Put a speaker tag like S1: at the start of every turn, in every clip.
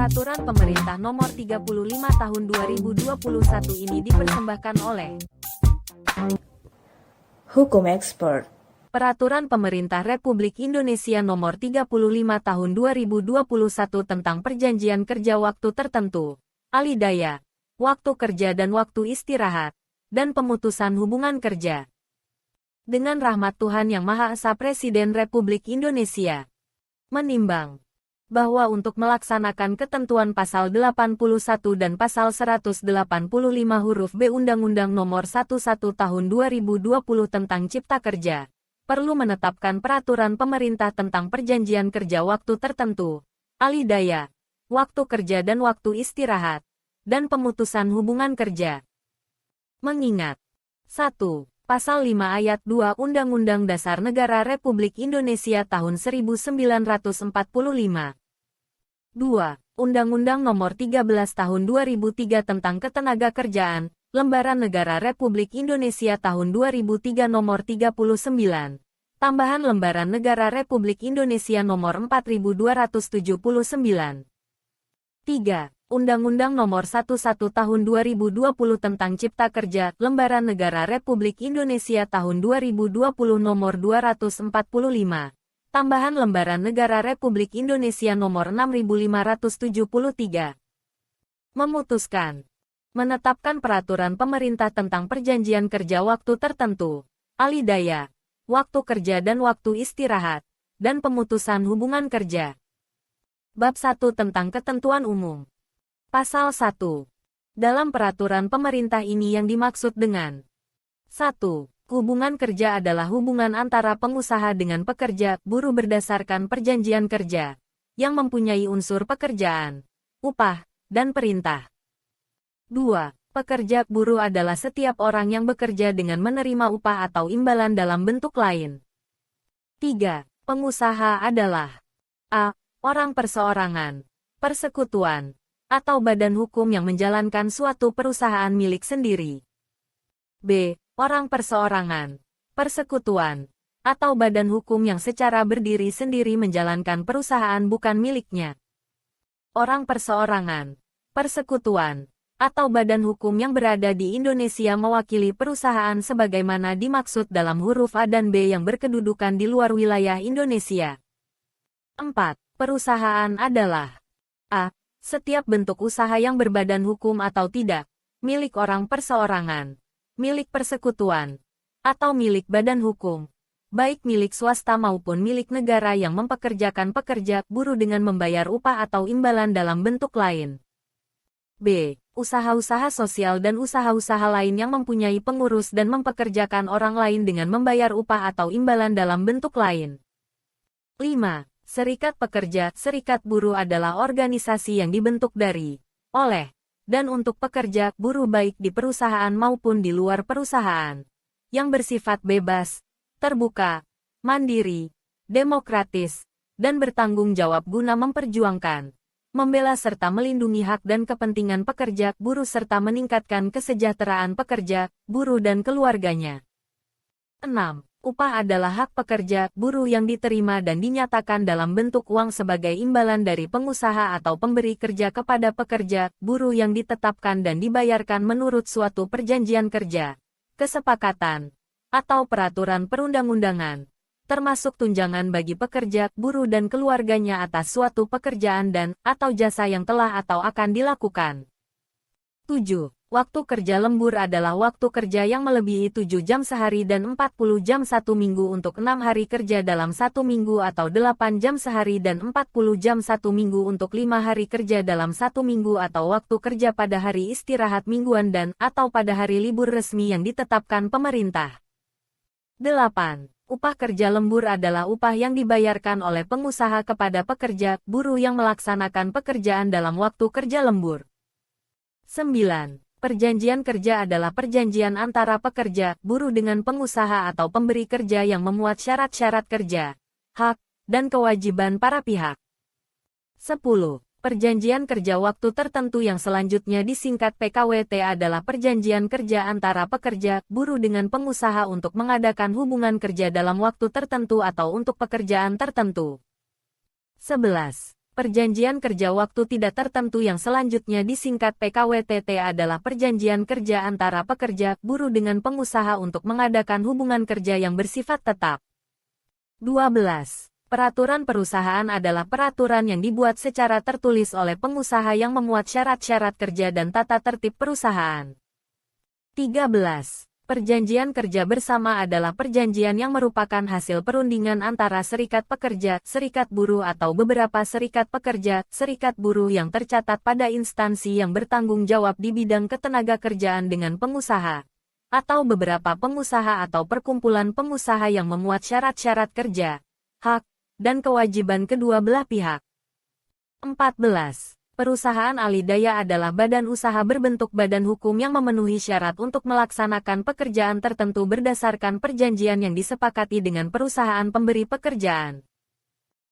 S1: Peraturan Pemerintah Nomor 35 Tahun 2021 ini dipersembahkan oleh
S2: Hukum Expert.
S1: Peraturan Pemerintah Republik Indonesia Nomor 35 Tahun 2021 tentang Perjanjian Kerja Waktu Tertentu, Alidaya, Waktu Kerja dan Waktu Istirahat, dan Pemutusan Hubungan Kerja. Dengan rahmat Tuhan Yang Maha Esa, Presiden Republik Indonesia menimbang bahwa untuk melaksanakan ketentuan pasal 81 dan pasal 185 huruf B Undang-Undang Nomor 11 Tahun 2020 tentang Cipta Kerja, perlu menetapkan peraturan pemerintah tentang perjanjian kerja waktu tertentu, alidaya, waktu kerja dan waktu istirahat, dan pemutusan hubungan kerja. Mengingat 1. Pasal 5 Ayat 2 Undang-Undang Dasar Negara Republik Indonesia tahun 1945. 2. Undang-Undang Nomor 13 Tahun 2003 tentang Ketenagakerjaan, Lembaran Negara Republik Indonesia tahun 2003 Nomor 39. Tambahan Lembaran Negara Republik Indonesia Nomor 4279. 3. Undang-Undang Nomor 11 Tahun 2020 tentang Cipta Kerja, Lembaran Negara Republik Indonesia tahun 2020 Nomor 245. Tambahan Lembaran Negara Republik Indonesia Nomor 6573. Memutuskan menetapkan peraturan pemerintah tentang perjanjian kerja waktu tertentu, alidaya, waktu kerja dan waktu istirahat, dan pemutusan hubungan kerja. Bab 1 tentang ketentuan umum. Pasal 1. Dalam peraturan pemerintah ini yang dimaksud dengan 1. Hubungan kerja adalah hubungan antara pengusaha dengan pekerja, buruh berdasarkan perjanjian kerja, yang mempunyai unsur pekerjaan, upah, dan perintah. 2. Pekerja buruh adalah setiap orang yang bekerja dengan menerima upah atau imbalan dalam bentuk lain. 3. Pengusaha adalah a. Orang perseorangan, persekutuan, atau badan hukum yang menjalankan suatu perusahaan milik sendiri. B. Orang perseorangan, persekutuan, atau badan hukum yang secara berdiri sendiri menjalankan perusahaan bukan miliknya. Orang perseorangan, persekutuan, atau badan hukum yang berada di Indonesia mewakili perusahaan sebagaimana dimaksud dalam huruf A dan B yang berkedudukan di luar wilayah Indonesia. 4. Perusahaan adalah a. Setiap bentuk usaha yang berbadan hukum atau tidak, milik orang perseorangan, milik persekutuan, atau milik badan hukum, baik milik swasta maupun milik negara yang mempekerjakan pekerja buruh dengan membayar upah atau imbalan dalam bentuk lain. B. Usaha-usaha sosial dan usaha-usaha lain yang mempunyai pengurus dan mempekerjakan orang lain dengan membayar upah atau imbalan dalam bentuk lain. 5. Serikat pekerja, serikat buruh adalah organisasi yang dibentuk dari, oleh, dan untuk pekerja, buruh baik di perusahaan maupun di luar perusahaan, yang bersifat bebas, terbuka, mandiri, demokratis, dan bertanggung jawab guna memperjuangkan, membela serta melindungi hak dan kepentingan pekerja, buruh serta meningkatkan kesejahteraan pekerja, buruh dan keluarganya. 6. Upah adalah hak pekerja, buruh yang diterima dan dinyatakan dalam bentuk uang sebagai imbalan dari pengusaha atau pemberi kerja kepada pekerja, buruh yang ditetapkan dan dibayarkan menurut suatu perjanjian kerja, kesepakatan, atau peraturan perundang-undangan, termasuk tunjangan bagi pekerja, buruh dan keluarganya atas suatu pekerjaan dan atau jasa yang telah atau akan dilakukan. 7. Waktu kerja lembur adalah waktu kerja yang melebihi 7 jam sehari dan 40 jam satu minggu untuk 6 hari kerja dalam satu minggu atau 8 jam sehari dan 40 jam satu minggu untuk 5 hari kerja dalam satu minggu atau waktu kerja pada hari istirahat mingguan dan atau pada hari libur resmi yang ditetapkan pemerintah. 8. Upah kerja lembur adalah upah yang dibayarkan oleh pengusaha kepada pekerja, buruh yang melaksanakan pekerjaan dalam waktu kerja lembur. 9. Perjanjian kerja adalah perjanjian antara pekerja, buruh dengan pengusaha atau pemberi kerja yang memuat syarat-syarat kerja, hak, dan kewajiban para pihak. 10. Perjanjian kerja waktu tertentu yang selanjutnya disingkat PKWT adalah perjanjian kerja antara pekerja, buruh dengan pengusaha untuk mengadakan hubungan kerja dalam waktu tertentu atau untuk pekerjaan tertentu. 11. Perjanjian kerja waktu tidak tertentu yang selanjutnya disingkat PKWTT adalah perjanjian kerja antara pekerja, buruh dengan pengusaha untuk mengadakan hubungan kerja yang bersifat tetap. 12. Peraturan perusahaan adalah peraturan yang dibuat secara tertulis oleh pengusaha yang memuat syarat-syarat kerja dan tata tertib perusahaan. 13. Perjanjian kerja bersama adalah perjanjian yang merupakan hasil perundingan antara serikat pekerja, serikat buruh atau beberapa serikat pekerja, serikat buruh yang tercatat pada instansi yang bertanggung jawab di bidang ketenagakerjaan dengan pengusaha, atau beberapa pengusaha atau perkumpulan pengusaha yang memuat syarat-syarat kerja, hak, dan kewajiban kedua belah pihak. 14. Perusahaan alidaya adalah badan usaha berbentuk badan hukum yang memenuhi syarat untuk melaksanakan pekerjaan tertentu berdasarkan perjanjian yang disepakati dengan perusahaan pemberi pekerjaan.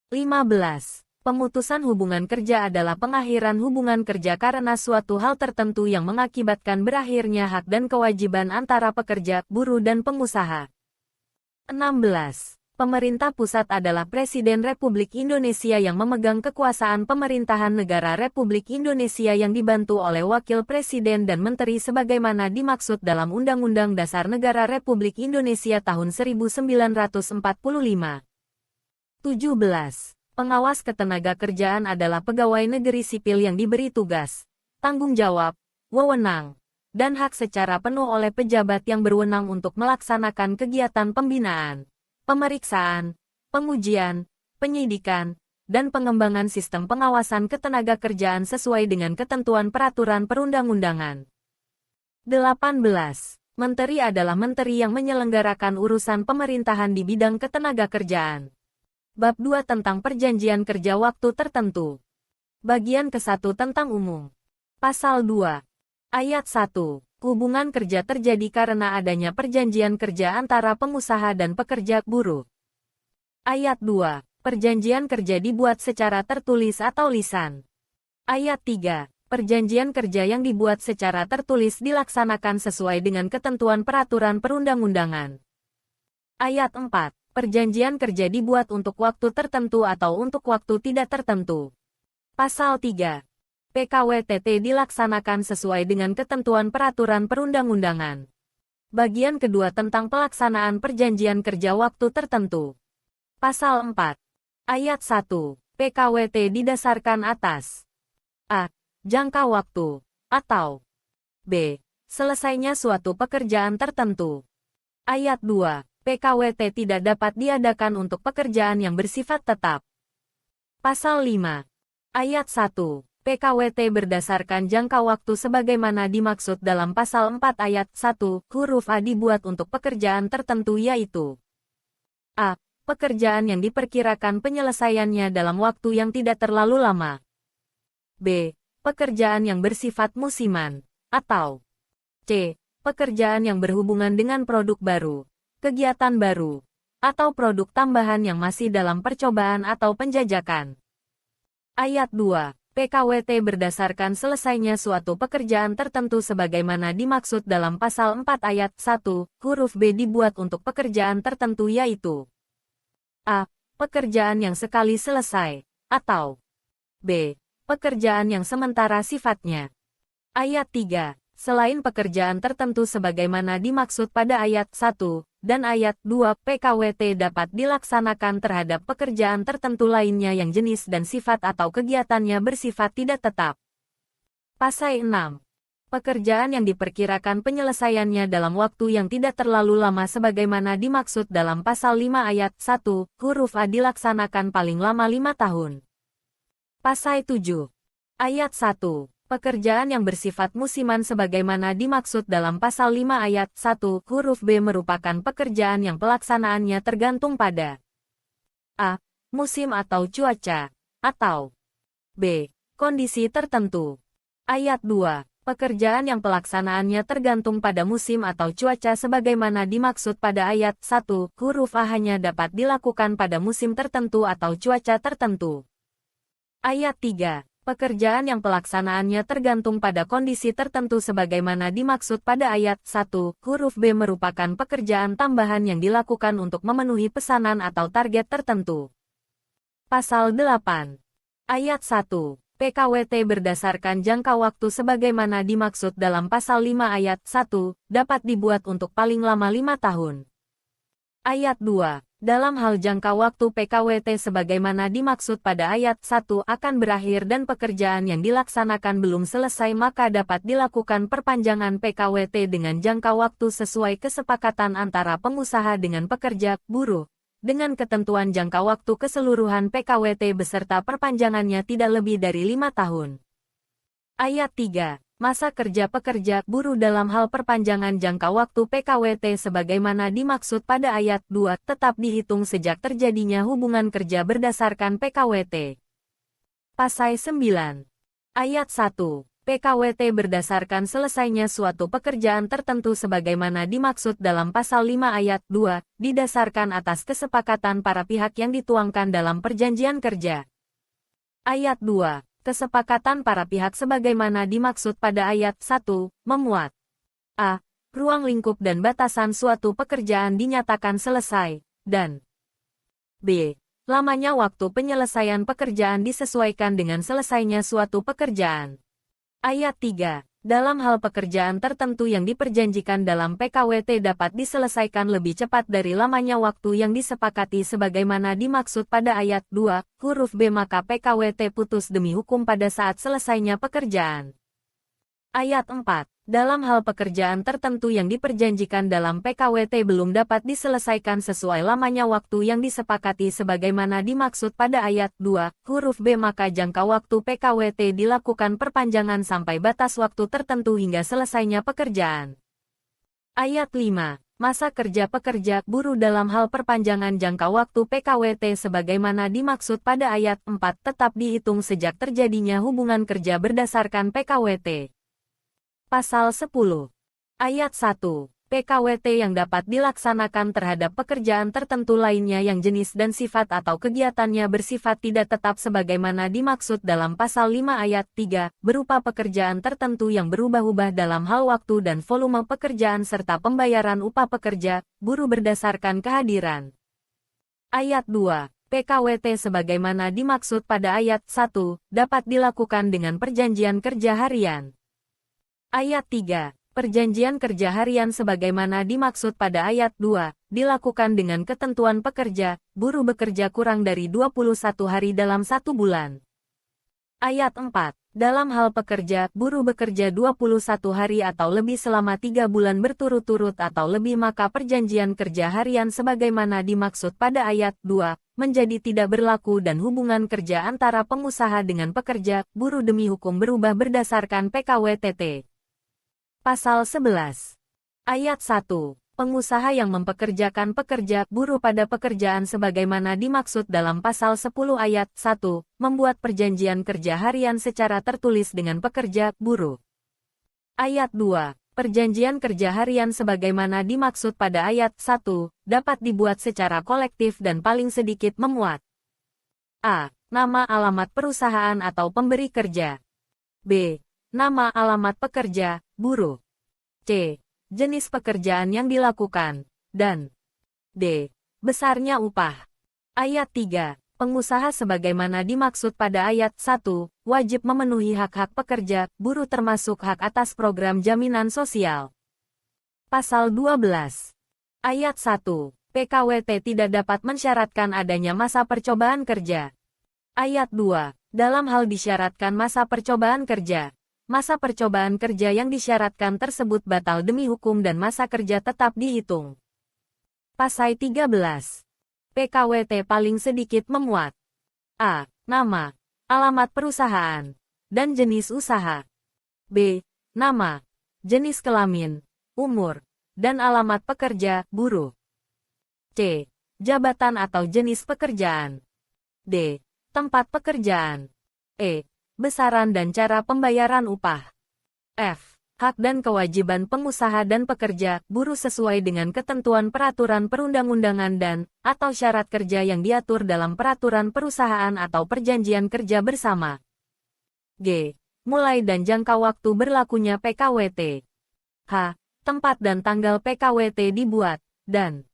S1: 15. Pemutusan hubungan kerja adalah pengakhiran hubungan kerja karena suatu hal tertentu yang mengakibatkan berakhirnya hak dan kewajiban antara pekerja, buruh dan pengusaha. 16. Pemerintah pusat adalah Presiden Republik Indonesia yang memegang kekuasaan pemerintahan negara Republik Indonesia yang dibantu oleh Wakil Presiden dan Menteri sebagaimana dimaksud dalam Undang-Undang Dasar Negara Republik Indonesia tahun 1945. 17. Pengawas ketenagakerjaan adalah pegawai negeri sipil yang diberi tugas, tanggung jawab, wewenang, dan hak secara penuh oleh pejabat yang berwenang untuk melaksanakan kegiatan pembinaan, pemeriksaan, pengujian, penyidikan, dan pengembangan sistem pengawasan ketenagakerjaan sesuai dengan ketentuan peraturan perundang-undangan. 18. Menteri adalah menteri yang menyelenggarakan urusan pemerintahan di bidang ketenagakerjaan. Bab 2 tentang perjanjian kerja waktu tertentu. Bagian ke-1 tentang umum. Pasal 2. Ayat 1. Hubungan kerja terjadi karena adanya perjanjian kerja antara pengusaha dan pekerja buruh. Ayat 2. Perjanjian kerja dibuat secara tertulis atau lisan. Ayat 3. Perjanjian kerja yang dibuat secara tertulis dilaksanakan sesuai dengan ketentuan peraturan perundang-undangan. Ayat 4. Perjanjian kerja dibuat untuk waktu tertentu atau untuk waktu tidak tertentu. Pasal 3. PKWTT dilaksanakan sesuai dengan ketentuan peraturan perundang-undangan. Bagian kedua tentang pelaksanaan perjanjian kerja waktu tertentu. Pasal 4. Ayat 1. PKWT didasarkan atas A. Jangka waktu, atau B. Selesainya suatu pekerjaan tertentu. Ayat 2. PKWT tidak dapat diadakan untuk pekerjaan yang bersifat tetap. Pasal 5. Ayat 1. PKWT berdasarkan jangka waktu sebagaimana dimaksud dalam pasal 4 ayat 1, huruf A dibuat untuk pekerjaan tertentu yaitu A. Pekerjaan yang diperkirakan penyelesaiannya dalam waktu yang tidak terlalu lama. B. Pekerjaan yang bersifat musiman, atau C. Pekerjaan yang berhubungan dengan produk baru, kegiatan baru, atau produk tambahan yang masih dalam percobaan atau penjajakan. Ayat 2. PKWT berdasarkan selesainya suatu pekerjaan tertentu sebagaimana dimaksud dalam pasal 4 ayat 1, huruf B dibuat untuk pekerjaan tertentu yaitu A. Pekerjaan yang sekali selesai, atau B. Pekerjaan yang sementara sifatnya. Ayat 3. Selain pekerjaan tertentu sebagaimana dimaksud pada ayat 1 dan ayat 2, PKWT dapat dilaksanakan terhadap pekerjaan tertentu lainnya yang jenis dan sifat atau kegiatannya bersifat tidak tetap. Pasal 6. Pekerjaan yang diperkirakan penyelesaiannya dalam waktu yang tidak terlalu lama sebagaimana dimaksud dalam pasal 5 ayat 1, huruf A dilaksanakan paling lama 5 tahun. Pasal 7. Ayat 1. Pekerjaan yang bersifat musiman sebagaimana dimaksud dalam pasal 5 ayat 1, huruf B merupakan pekerjaan yang pelaksanaannya tergantung pada A. Musim atau cuaca, atau B. Kondisi tertentu. Ayat 2. Pekerjaan yang pelaksanaannya tergantung pada musim atau cuaca sebagaimana dimaksud pada ayat 1, huruf A hanya dapat dilakukan pada musim tertentu atau cuaca tertentu. Ayat 3. Pekerjaan yang pelaksanaannya tergantung pada kondisi tertentu sebagaimana dimaksud pada ayat 1, huruf B merupakan pekerjaan tambahan yang dilakukan untuk memenuhi pesanan atau target tertentu. Pasal 8. Ayat 1. PKWT berdasarkan jangka waktu sebagaimana dimaksud dalam pasal 5 ayat 1, dapat dibuat untuk paling lama 5 tahun. Ayat 2. Dalam hal jangka waktu PKWT sebagaimana dimaksud pada ayat 1 akan berakhir dan pekerjaan yang dilaksanakan belum selesai maka dapat dilakukan perpanjangan PKWT dengan jangka waktu sesuai kesepakatan antara pengusaha dengan pekerja, buruh, dengan ketentuan jangka waktu keseluruhan PKWT beserta perpanjangannya tidak lebih dari 5 tahun. Ayat 3. Masa kerja pekerja buruh dalam hal perpanjangan jangka waktu PKWT sebagaimana dimaksud pada ayat 2 tetap dihitung sejak terjadinya hubungan kerja berdasarkan PKWT. Pasal 9. Ayat 1. PKWT berdasarkan selesainya suatu pekerjaan tertentu sebagaimana dimaksud dalam pasal 5 ayat 2, didasarkan atas kesepakatan para pihak yang dituangkan dalam perjanjian kerja. Ayat 2. Kesepakatan para pihak sebagaimana dimaksud pada ayat 1, memuat a. Ruang lingkup dan batasan suatu pekerjaan dinyatakan selesai, dan b. Lamanya waktu penyelesaian pekerjaan disesuaikan dengan selesainya suatu pekerjaan. Ayat 3. Dalam hal pekerjaan tertentu yang diperjanjikan dalam PKWT dapat diselesaikan lebih cepat dari lamanya waktu yang disepakati sebagaimana dimaksud pada ayat 2, huruf B maka PKWT putus demi hukum pada saat selesainya pekerjaan. Ayat 4. Dalam hal pekerjaan tertentu yang diperjanjikan dalam PKWT belum dapat diselesaikan sesuai lamanya waktu yang disepakati sebagaimana dimaksud pada ayat 2, huruf B maka jangka waktu PKWT dilakukan perpanjangan sampai batas waktu tertentu hingga selesainya pekerjaan. Ayat 5. Masa kerja pekerja buruh dalam hal perpanjangan jangka waktu PKWT sebagaimana dimaksud pada ayat 4 tetap dihitung sejak terjadinya hubungan kerja berdasarkan PKWT. Pasal 10. Ayat 1. PKWT yang dapat dilaksanakan terhadap pekerjaan tertentu lainnya yang jenis dan sifat atau kegiatannya bersifat tidak tetap sebagaimana dimaksud dalam pasal 5 ayat 3, berupa pekerjaan tertentu yang berubah-ubah dalam hal waktu dan volume pekerjaan serta pembayaran upah pekerja, buruh berdasarkan kehadiran. Ayat 2. PKWT sebagaimana dimaksud pada ayat 1, dapat dilakukan dengan perjanjian kerja harian. Ayat 3. Perjanjian kerja harian sebagaimana dimaksud pada ayat 2, dilakukan dengan ketentuan pekerja, buruh bekerja kurang dari 21 hari dalam 1 bulan. Ayat 4. Dalam hal pekerja, buruh bekerja 21 hari atau lebih selama 3 bulan berturut-turut atau lebih maka perjanjian kerja harian sebagaimana dimaksud pada ayat 2, menjadi tidak berlaku dan hubungan kerja antara pengusaha dengan pekerja, buruh demi hukum berubah berdasarkan PKWTT. Pasal 11. Ayat 1. Pengusaha yang mempekerjakan pekerja buruh pada pekerjaan sebagaimana dimaksud dalam pasal 10 ayat 1, membuat perjanjian kerja harian secara tertulis dengan pekerja buruh. Ayat 2. Perjanjian kerja harian sebagaimana dimaksud pada ayat 1, dapat dibuat secara kolektif dan paling sedikit memuat a. Nama alamat perusahaan atau pemberi kerja. B. Nama alamat pekerja, buruh. C. Jenis pekerjaan yang dilakukan. Dan D. Besarnya upah. Ayat 3. Pengusaha sebagaimana dimaksud pada ayat 1, wajib memenuhi hak-hak pekerja, buruh termasuk hak atas program jaminan sosial. Pasal 12. Ayat 1. PKWT tidak dapat mensyaratkan adanya masa percobaan kerja. Ayat 2. Dalam hal disyaratkan masa percobaan kerja, masa percobaan kerja yang disyaratkan tersebut batal demi hukum dan masa kerja tetap dihitung. Pasal 13. PKWT paling sedikit memuat a. Nama, alamat perusahaan, dan jenis usaha. B. Nama, jenis kelamin, umur, dan alamat pekerja, buruh. C. Jabatan atau jenis pekerjaan. D. Tempat pekerjaan. E. Besaran dan cara pembayaran upah. F. Hak dan kewajiban pengusaha dan pekerja, buruh sesuai dengan ketentuan peraturan perundang-undangan dan, atau syarat kerja yang diatur dalam peraturan perusahaan atau perjanjian kerja bersama. G. Mulai dan jangka waktu berlakunya PKWT. H. Tempat dan tanggal PKWT dibuat, dan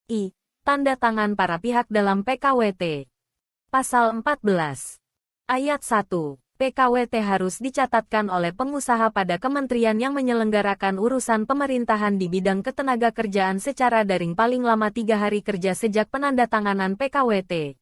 S1: I. Tanda tangan para pihak dalam PKWT. Pasal 14. Ayat 1. PKWT harus dicatatkan oleh pengusaha pada kementerian yang menyelenggarakan urusan pemerintahan di bidang ketenagakerjaan secara daring paling lama 3 hari kerja sejak penandatanganan PKWT.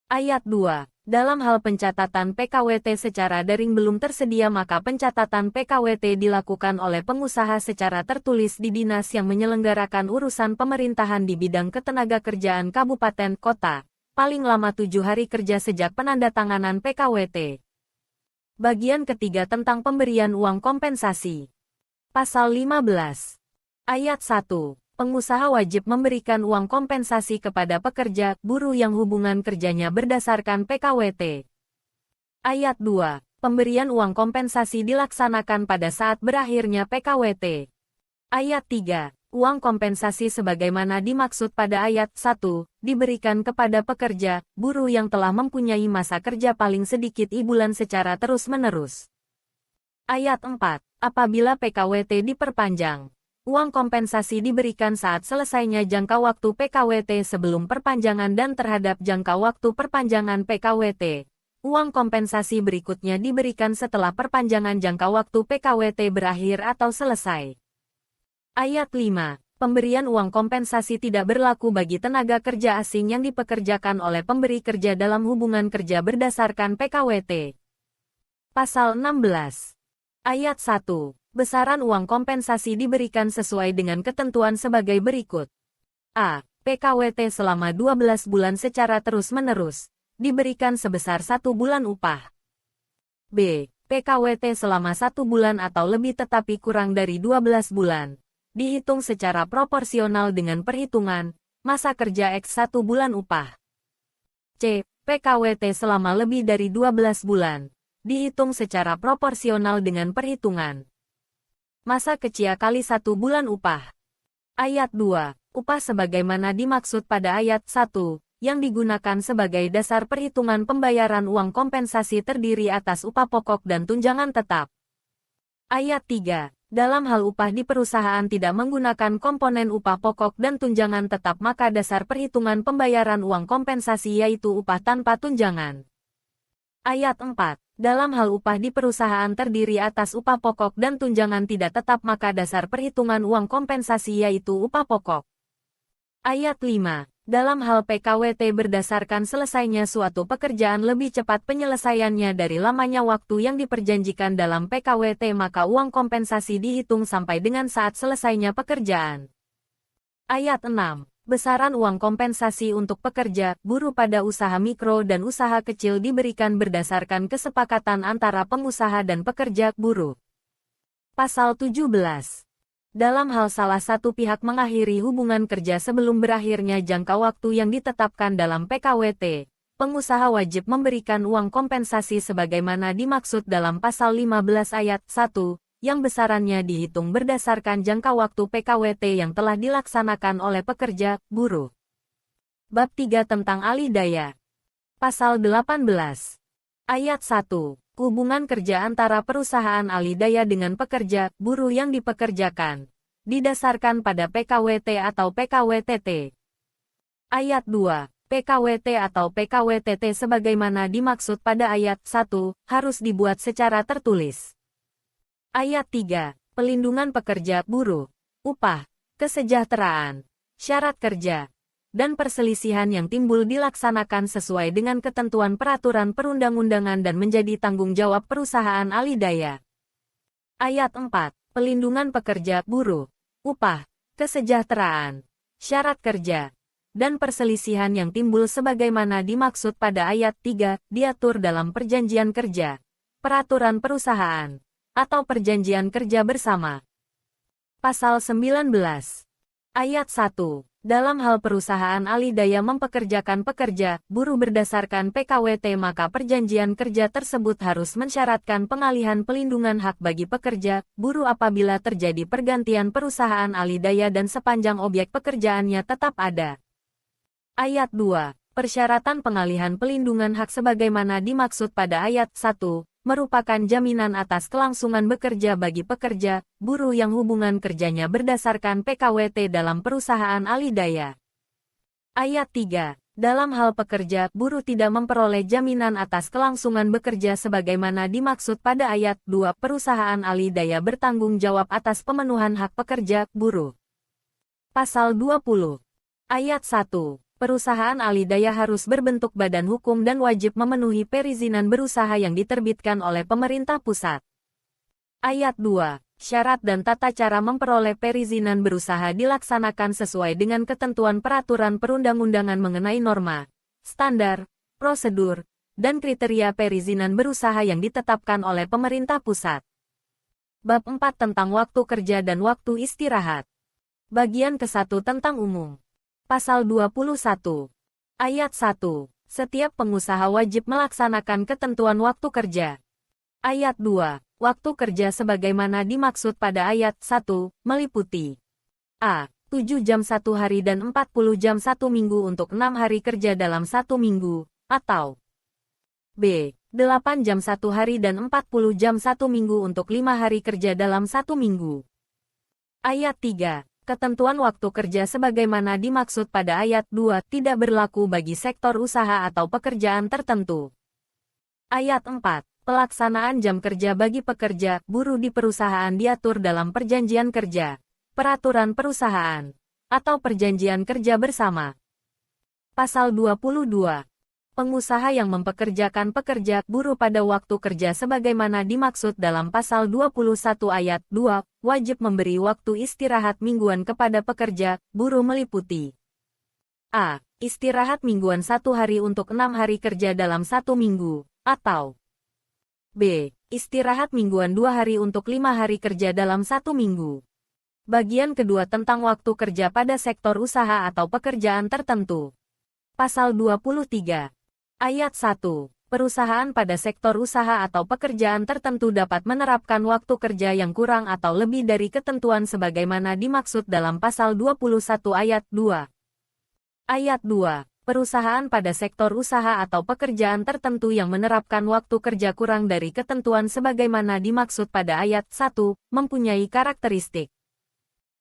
S1: Ayat 2. Dalam hal pencatatan PKWT secara daring belum tersedia maka pencatatan PKWT dilakukan oleh pengusaha secara tertulis di dinas yang menyelenggarakan urusan pemerintahan di bidang ketenagakerjaan kabupaten kota, paling lama 7 hari kerja sejak penandatanganan PKWT. Bagian ketiga tentang pemberian uang kompensasi. Pasal 15. Ayat 1. Pengusaha wajib memberikan uang kompensasi kepada pekerja, buruh yang hubungan kerjanya berdasarkan PKWT. Ayat 2. Pemberian uang kompensasi dilaksanakan pada saat berakhirnya PKWT. Ayat 3. Uang kompensasi sebagaimana dimaksud pada ayat 1, diberikan kepada pekerja, buruh yang telah mempunyai masa kerja paling sedikit bulan secara terus-menerus. Ayat 4. Apabila PKWT diperpanjang, uang kompensasi diberikan saat selesainya jangka waktu PKWT sebelum perpanjangan dan terhadap jangka waktu perpanjangan PKWT. Uang kompensasi berikutnya diberikan setelah perpanjangan jangka waktu PKWT berakhir atau selesai. Ayat 5. Pemberian uang kompensasi tidak berlaku bagi tenaga kerja asing yang dipekerjakan oleh pemberi kerja dalam hubungan kerja berdasarkan PKWT. Pasal 16. Ayat 1. Besaran uang kompensasi diberikan sesuai dengan ketentuan sebagai berikut. A. PKWT selama 12 bulan secara terus-menerus, diberikan sebesar 1 bulan upah. B. PKWT selama 1 bulan atau lebih tetapi kurang dari 12 bulan, dihitung secara proporsional dengan perhitungan masa kerja X 1 bulan upah. C. PKWT selama lebih dari 12 bulan, dihitung secara proporsional dengan perhitungan masa kerja kali 1 bulan upah. Ayat 2. Upah sebagaimana dimaksud pada ayat 1, yang digunakan sebagai dasar perhitungan pembayaran uang kompensasi terdiri atas upah pokok dan tunjangan tetap. Ayat 3. Dalam hal upah di perusahaan tidak menggunakan komponen upah pokok dan tunjangan tetap maka dasar perhitungan pembayaran uang kompensasi yaitu upah tanpa tunjangan. Ayat 4. Dalam hal upah di perusahaan terdiri atas upah pokok dan tunjangan tidak tetap maka dasar perhitungan uang kompensasi yaitu upah pokok. Ayat 5. Dalam hal PKWT berdasarkan selesainya suatu pekerjaan lebih cepat penyelesaiannya dari lamanya waktu yang diperjanjikan dalam PKWT maka uang kompensasi dihitung sampai dengan saat selesainya pekerjaan. Ayat 6. Besaran uang kompensasi untuk pekerja, buruh pada usaha mikro dan usaha kecil diberikan berdasarkan kesepakatan antara pengusaha dan pekerja, buruh. Pasal 17. Dalam hal salah satu pihak mengakhiri hubungan kerja sebelum berakhirnya jangka waktu yang ditetapkan dalam PKWT, pengusaha wajib memberikan uang kompensasi sebagaimana dimaksud dalam pasal 15 ayat 1, yang besarannya dihitung berdasarkan jangka waktu PKWT yang telah dilaksanakan oleh pekerja, buruh. Bab 3 tentang alih daya. Pasal 18. Ayat 1. Hubungan kerja antara perusahaan alih daya dengan pekerja, buruh yang dipekerjakan, didasarkan pada PKWT atau PKWTT. Ayat 2. PKWT atau PKWTT sebagaimana dimaksud pada ayat 1, harus dibuat secara tertulis. Ayat 3. Pelindungan pekerja, buruh, upah, kesejahteraan, syarat kerja, dan perselisihan yang timbul dilaksanakan sesuai dengan ketentuan peraturan perundang-undangan dan menjadi tanggung jawab perusahaan alih daya. Ayat 4. Pelindungan pekerja, buruh, upah, kesejahteraan, syarat kerja, dan perselisihan yang timbul sebagaimana dimaksud pada ayat 3, diatur dalam perjanjian kerja, peraturan perusahaan, atau perjanjian kerja bersama. Pasal 19. Ayat 1. Dalam hal perusahaan alih daya mempekerjakan pekerja, buruh berdasarkan PKWT maka perjanjian kerja tersebut harus mensyaratkan pengalihan pelindungan hak bagi pekerja, buruh apabila terjadi pergantian perusahaan alih daya dan sepanjang objek pekerjaannya tetap ada. Ayat 2. Persyaratan pengalihan pelindungan hak sebagaimana dimaksud pada ayat 1, merupakan jaminan atas kelangsungan bekerja bagi pekerja, buruh yang hubungan kerjanya berdasarkan PKWT dalam perusahaan alih daya. Ayat 3. Dalam hal pekerja, buruh tidak memperoleh jaminan atas kelangsungan bekerja sebagaimana dimaksud pada ayat 2. Perusahaan alih daya bertanggung jawab atas pemenuhan hak pekerja, buruh. Pasal 20. Ayat 1. Perusahaan alih daya harus berbentuk badan hukum dan wajib memenuhi perizinan berusaha yang diterbitkan oleh pemerintah pusat. Ayat 2. Syarat dan tata cara memperoleh perizinan berusaha dilaksanakan sesuai dengan ketentuan peraturan perundang-undangan mengenai norma, standar, prosedur, dan kriteria perizinan berusaha yang ditetapkan oleh pemerintah pusat. Bab 4 tentang waktu kerja dan waktu istirahat. Bagian ke-1 tentang umum. Pasal 21. Ayat 1. Setiap pengusaha wajib melaksanakan ketentuan waktu kerja. Ayat 2. Waktu kerja sebagaimana dimaksud pada ayat 1, meliputi a. 7 jam 1 hari dan 40 jam 1 minggu untuk 6 hari kerja dalam 1 minggu, atau b. 8 jam 1 hari dan 40 jam 1 minggu untuk 5 hari kerja dalam 1 minggu. Ayat 3. Ketentuan waktu kerja sebagaimana dimaksud pada ayat 2 tidak berlaku bagi sektor usaha atau pekerjaan tertentu. Ayat 4. Pelaksanaan jam kerja bagi pekerja, buruh di perusahaan diatur dalam perjanjian kerja, peraturan perusahaan, atau perjanjian kerja bersama. Pasal 22. Pengusaha yang mempekerjakan pekerja, buruh pada waktu kerja sebagaimana dimaksud dalam pasal 21 ayat 2, wajib memberi waktu istirahat mingguan kepada pekerja, buruh meliputi a. Istirahat mingguan 1 hari untuk 6 hari kerja dalam 1 minggu, atau b. Istirahat mingguan 2 hari untuk 5 hari kerja dalam 1 minggu. Bagian kedua tentang waktu kerja pada sektor usaha atau pekerjaan tertentu. Pasal 23. Ayat 1. Perusahaan pada sektor usaha atau pekerjaan tertentu dapat menerapkan waktu kerja yang kurang atau lebih dari ketentuan sebagaimana dimaksud dalam pasal 21 ayat 2. Ayat 2. Perusahaan pada sektor usaha atau pekerjaan tertentu yang menerapkan waktu kerja kurang dari ketentuan sebagaimana dimaksud pada ayat 1, mempunyai karakteristik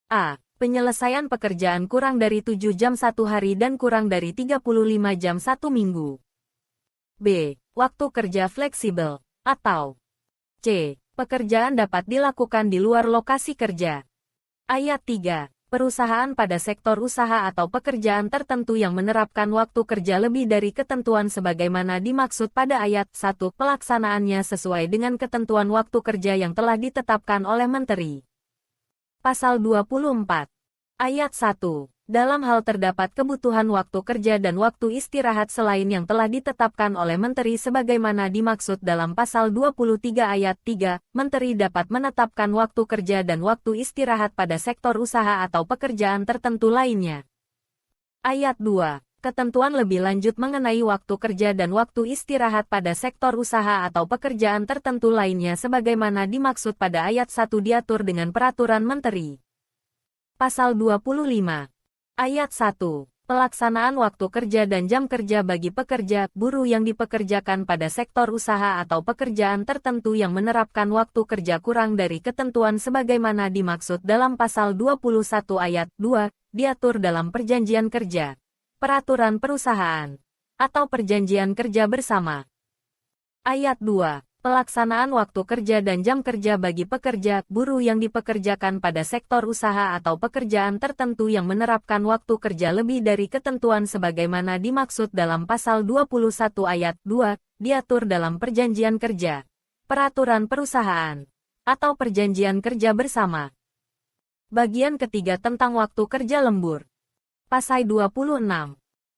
S1: a. Penyelesaian pekerjaan kurang dari 7 jam 1 hari dan kurang dari 35 jam 1 minggu. b. Waktu kerja fleksibel, atau c. Pekerjaan dapat dilakukan di luar lokasi kerja. Ayat 3. Perusahaan pada sektor usaha atau pekerjaan tertentu yang menerapkan waktu kerja lebih dari ketentuan sebagaimana dimaksud pada ayat 1 pelaksanaannya sesuai dengan ketentuan waktu kerja yang telah ditetapkan oleh Menteri. Pasal 24. Ayat 1. Dalam hal terdapat kebutuhan waktu kerja dan waktu istirahat selain yang telah ditetapkan oleh Menteri sebagaimana dimaksud dalam pasal 23 ayat 3, Menteri dapat menetapkan waktu kerja dan waktu istirahat pada sektor usaha atau pekerjaan tertentu lainnya. Ayat 2. Ketentuan lebih lanjut mengenai waktu kerja dan waktu istirahat pada sektor usaha atau pekerjaan tertentu lainnya sebagaimana dimaksud pada ayat 1 diatur dengan peraturan Menteri. Pasal 25. Ayat 1. Pelaksanaan waktu kerja dan jam kerja bagi pekerja, buruh yang dipekerjakan pada sektor usaha atau pekerjaan tertentu yang menerapkan waktu kerja kurang dari ketentuan sebagaimana dimaksud dalam pasal 21 ayat 2, diatur dalam perjanjian kerja, peraturan perusahaan, atau perjanjian kerja bersama. Ayat 2. Pelaksanaan waktu kerja dan jam kerja bagi pekerja, buruh yang dipekerjakan pada sektor usaha atau pekerjaan tertentu yang menerapkan waktu kerja lebih dari ketentuan sebagaimana dimaksud dalam pasal 21 ayat 2, diatur dalam perjanjian kerja, peraturan perusahaan, atau perjanjian kerja bersama. Bagian ketiga tentang waktu kerja lembur. Pasal 26.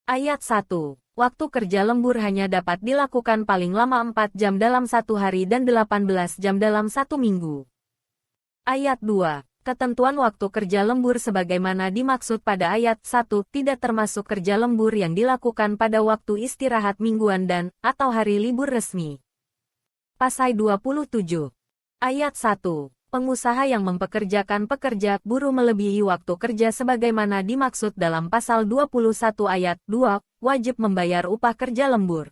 S1: Ayat 1. Waktu kerja lembur hanya dapat dilakukan paling lama 4 jam dalam 1 hari dan 18 jam dalam 1 minggu. Ayat 2. Ketentuan waktu kerja lembur sebagaimana dimaksud pada ayat 1 tidak termasuk kerja lembur yang dilakukan pada waktu istirahat mingguan dan atau hari libur resmi. Pasal 27. Ayat 1. Pengusaha yang mempekerjakan pekerja, buruh melebihi waktu kerja sebagaimana dimaksud dalam pasal 21 ayat 2, wajib membayar upah kerja lembur.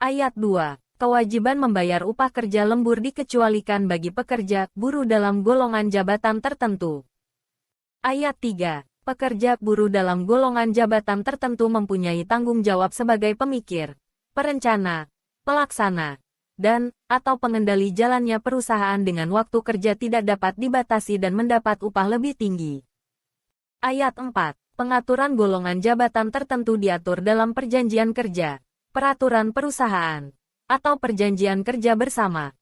S1: Ayat 2. Kewajiban membayar upah kerja lembur dikecualikan bagi pekerja, buruh dalam golongan jabatan tertentu. Ayat 3. Pekerja buruh dalam golongan jabatan tertentu mempunyai tanggung jawab sebagai pemikir, perencana, pelaksana, dan atau pengendali jalannya perusahaan dengan waktu kerja tidak dapat dibatasi dan mendapat upah lebih tinggi. Ayat 4. Pengaturan golongan jabatan tertentu diatur dalam perjanjian kerja, peraturan perusahaan, atau perjanjian kerja bersama.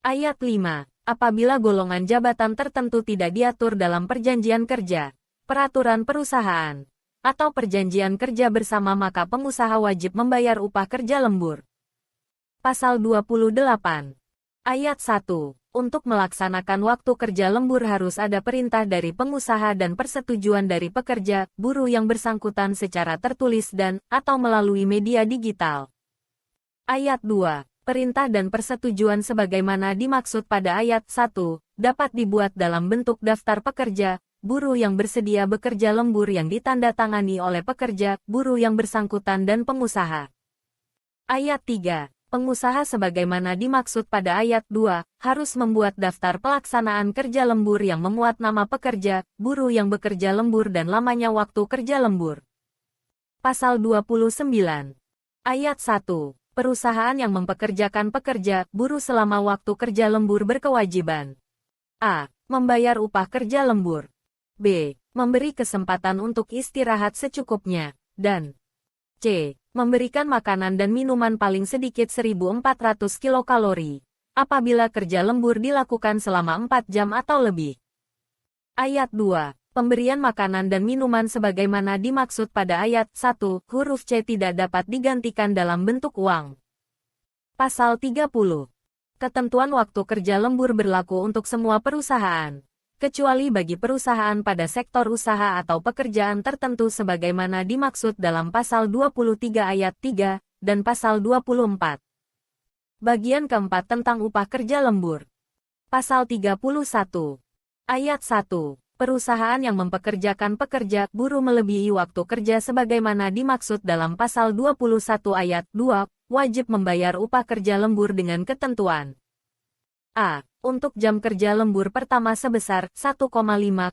S1: Ayat 5. Apabila golongan jabatan tertentu tidak diatur dalam perjanjian kerja, peraturan perusahaan, atau perjanjian kerja bersama maka pengusaha wajib membayar upah kerja lembur. Pasal 28. Ayat 1. Untuk melaksanakan waktu kerja lembur harus ada perintah dari pengusaha dan persetujuan dari pekerja, buruh yang bersangkutan secara tertulis dan atau melalui media digital. Ayat 2. Perintah dan persetujuan sebagaimana dimaksud pada ayat 1, dapat dibuat dalam bentuk daftar pekerja, buruh yang bersedia bekerja lembur yang ditandatangani oleh pekerja, buruh yang bersangkutan dan pengusaha. Ayat 3. Pengusaha sebagaimana dimaksud pada ayat 2, harus membuat daftar pelaksanaan kerja lembur yang memuat nama pekerja, buruh yang bekerja lembur dan lamanya waktu kerja lembur. Pasal 29. Ayat 1. Perusahaan yang mempekerjakan pekerja, buruh selama waktu kerja lembur berkewajiban a. Membayar upah kerja lembur. B. Memberi kesempatan untuk istirahat secukupnya. Dan C. Memberikan makanan dan minuman paling sedikit 1.400 kilokalori, apabila kerja lembur dilakukan selama 4 jam atau lebih. Ayat 2. Pemberian makanan dan minuman sebagaimana dimaksud pada ayat 1, huruf C tidak dapat digantikan dalam bentuk uang. Pasal 30. Ketentuan waktu kerja lembur berlaku untuk semua perusahaan, kecuali bagi perusahaan pada sektor usaha atau pekerjaan tertentu sebagaimana dimaksud dalam pasal 23 ayat 3 dan pasal 24. Bagian keempat tentang upah kerja lembur. Pasal 31. Ayat 1. Perusahaan yang mempekerjakan pekerja, buruh melebihi waktu kerja sebagaimana dimaksud dalam pasal 21 ayat 2, wajib membayar upah kerja lembur dengan ketentuan a. Untuk jam kerja lembur pertama sebesar 1,5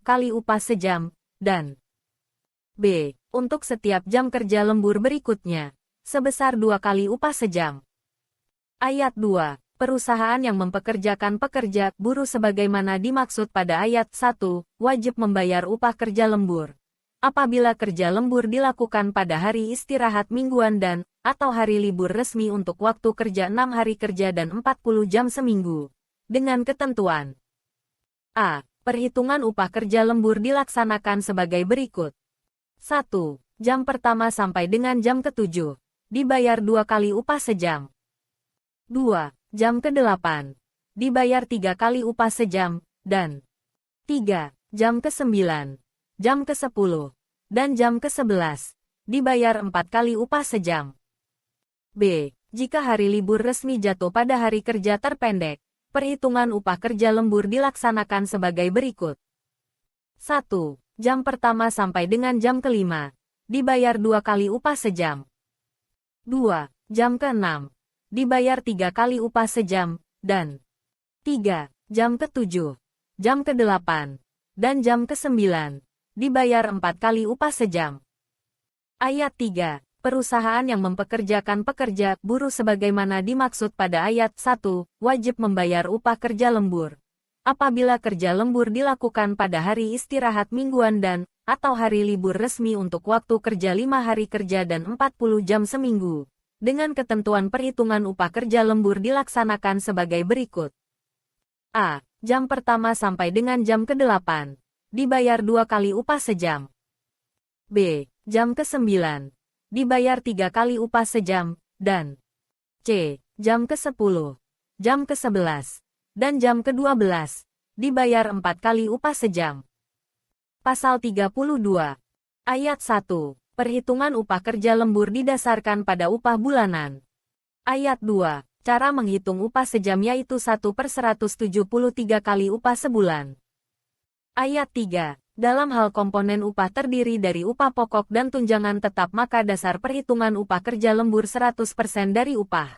S1: kali upah sejam, dan b. Untuk setiap jam kerja lembur berikutnya, sebesar 2 kali upah sejam. Ayat 2. Perusahaan yang mempekerjakan pekerja, buruh sebagaimana dimaksud pada ayat 1, wajib membayar upah kerja lembur apabila kerja lembur dilakukan pada hari istirahat mingguan dan atau hari libur resmi untuk waktu kerja 6 hari kerja dan 40 jam seminggu. Dengan ketentuan a. Perhitungan upah kerja lembur dilaksanakan sebagai berikut. 1. Jam pertama sampai dengan jam ke-7, dibayar 2 kali upah sejam. 2. Jam ke-8, dibayar 3 kali upah sejam, dan 3. Jam ke-9, jam ke-10, dan jam ke-11, dibayar 4 kali upah sejam. B. Jika hari libur resmi jatuh pada hari kerja terpendek, perhitungan upah kerja lembur dilaksanakan sebagai berikut. 1. Jam pertama sampai dengan jam ke-5, dibayar 2 kali upah sejam. 2. Jam ke-6, dibayar 3 kali upah sejam, dan 3. Jam ke-7, jam ke-8, dan jam ke-9, dibayar 4 kali upah sejam. Ayat 3. Perusahaan yang mempekerjakan pekerja, buruh sebagaimana dimaksud pada ayat 1, wajib membayar upah kerja lembur apabila kerja lembur dilakukan pada hari istirahat mingguan dan atau hari libur resmi untuk waktu kerja 5 hari kerja dan 40 jam seminggu. Dengan ketentuan perhitungan upah kerja lembur dilaksanakan sebagai berikut. A. Jam pertama sampai dengan jam ke-8, dibayar 2 kali upah sejam. B. Jam ke-9, dibayar 3 kali upah sejam, dan C. Jam ke-10, jam ke-11, dan jam ke-12, dibayar 4 kali upah sejam. Pasal 32. Ayat 1. Perhitungan upah kerja lembur didasarkan pada upah bulanan. Ayat 2. Cara menghitung upah sejam yaitu 1/173 kali upah sebulan. Ayat 3. Dalam hal komponen upah terdiri dari upah pokok dan tunjangan tetap maka dasar perhitungan upah kerja lembur 100% dari upah.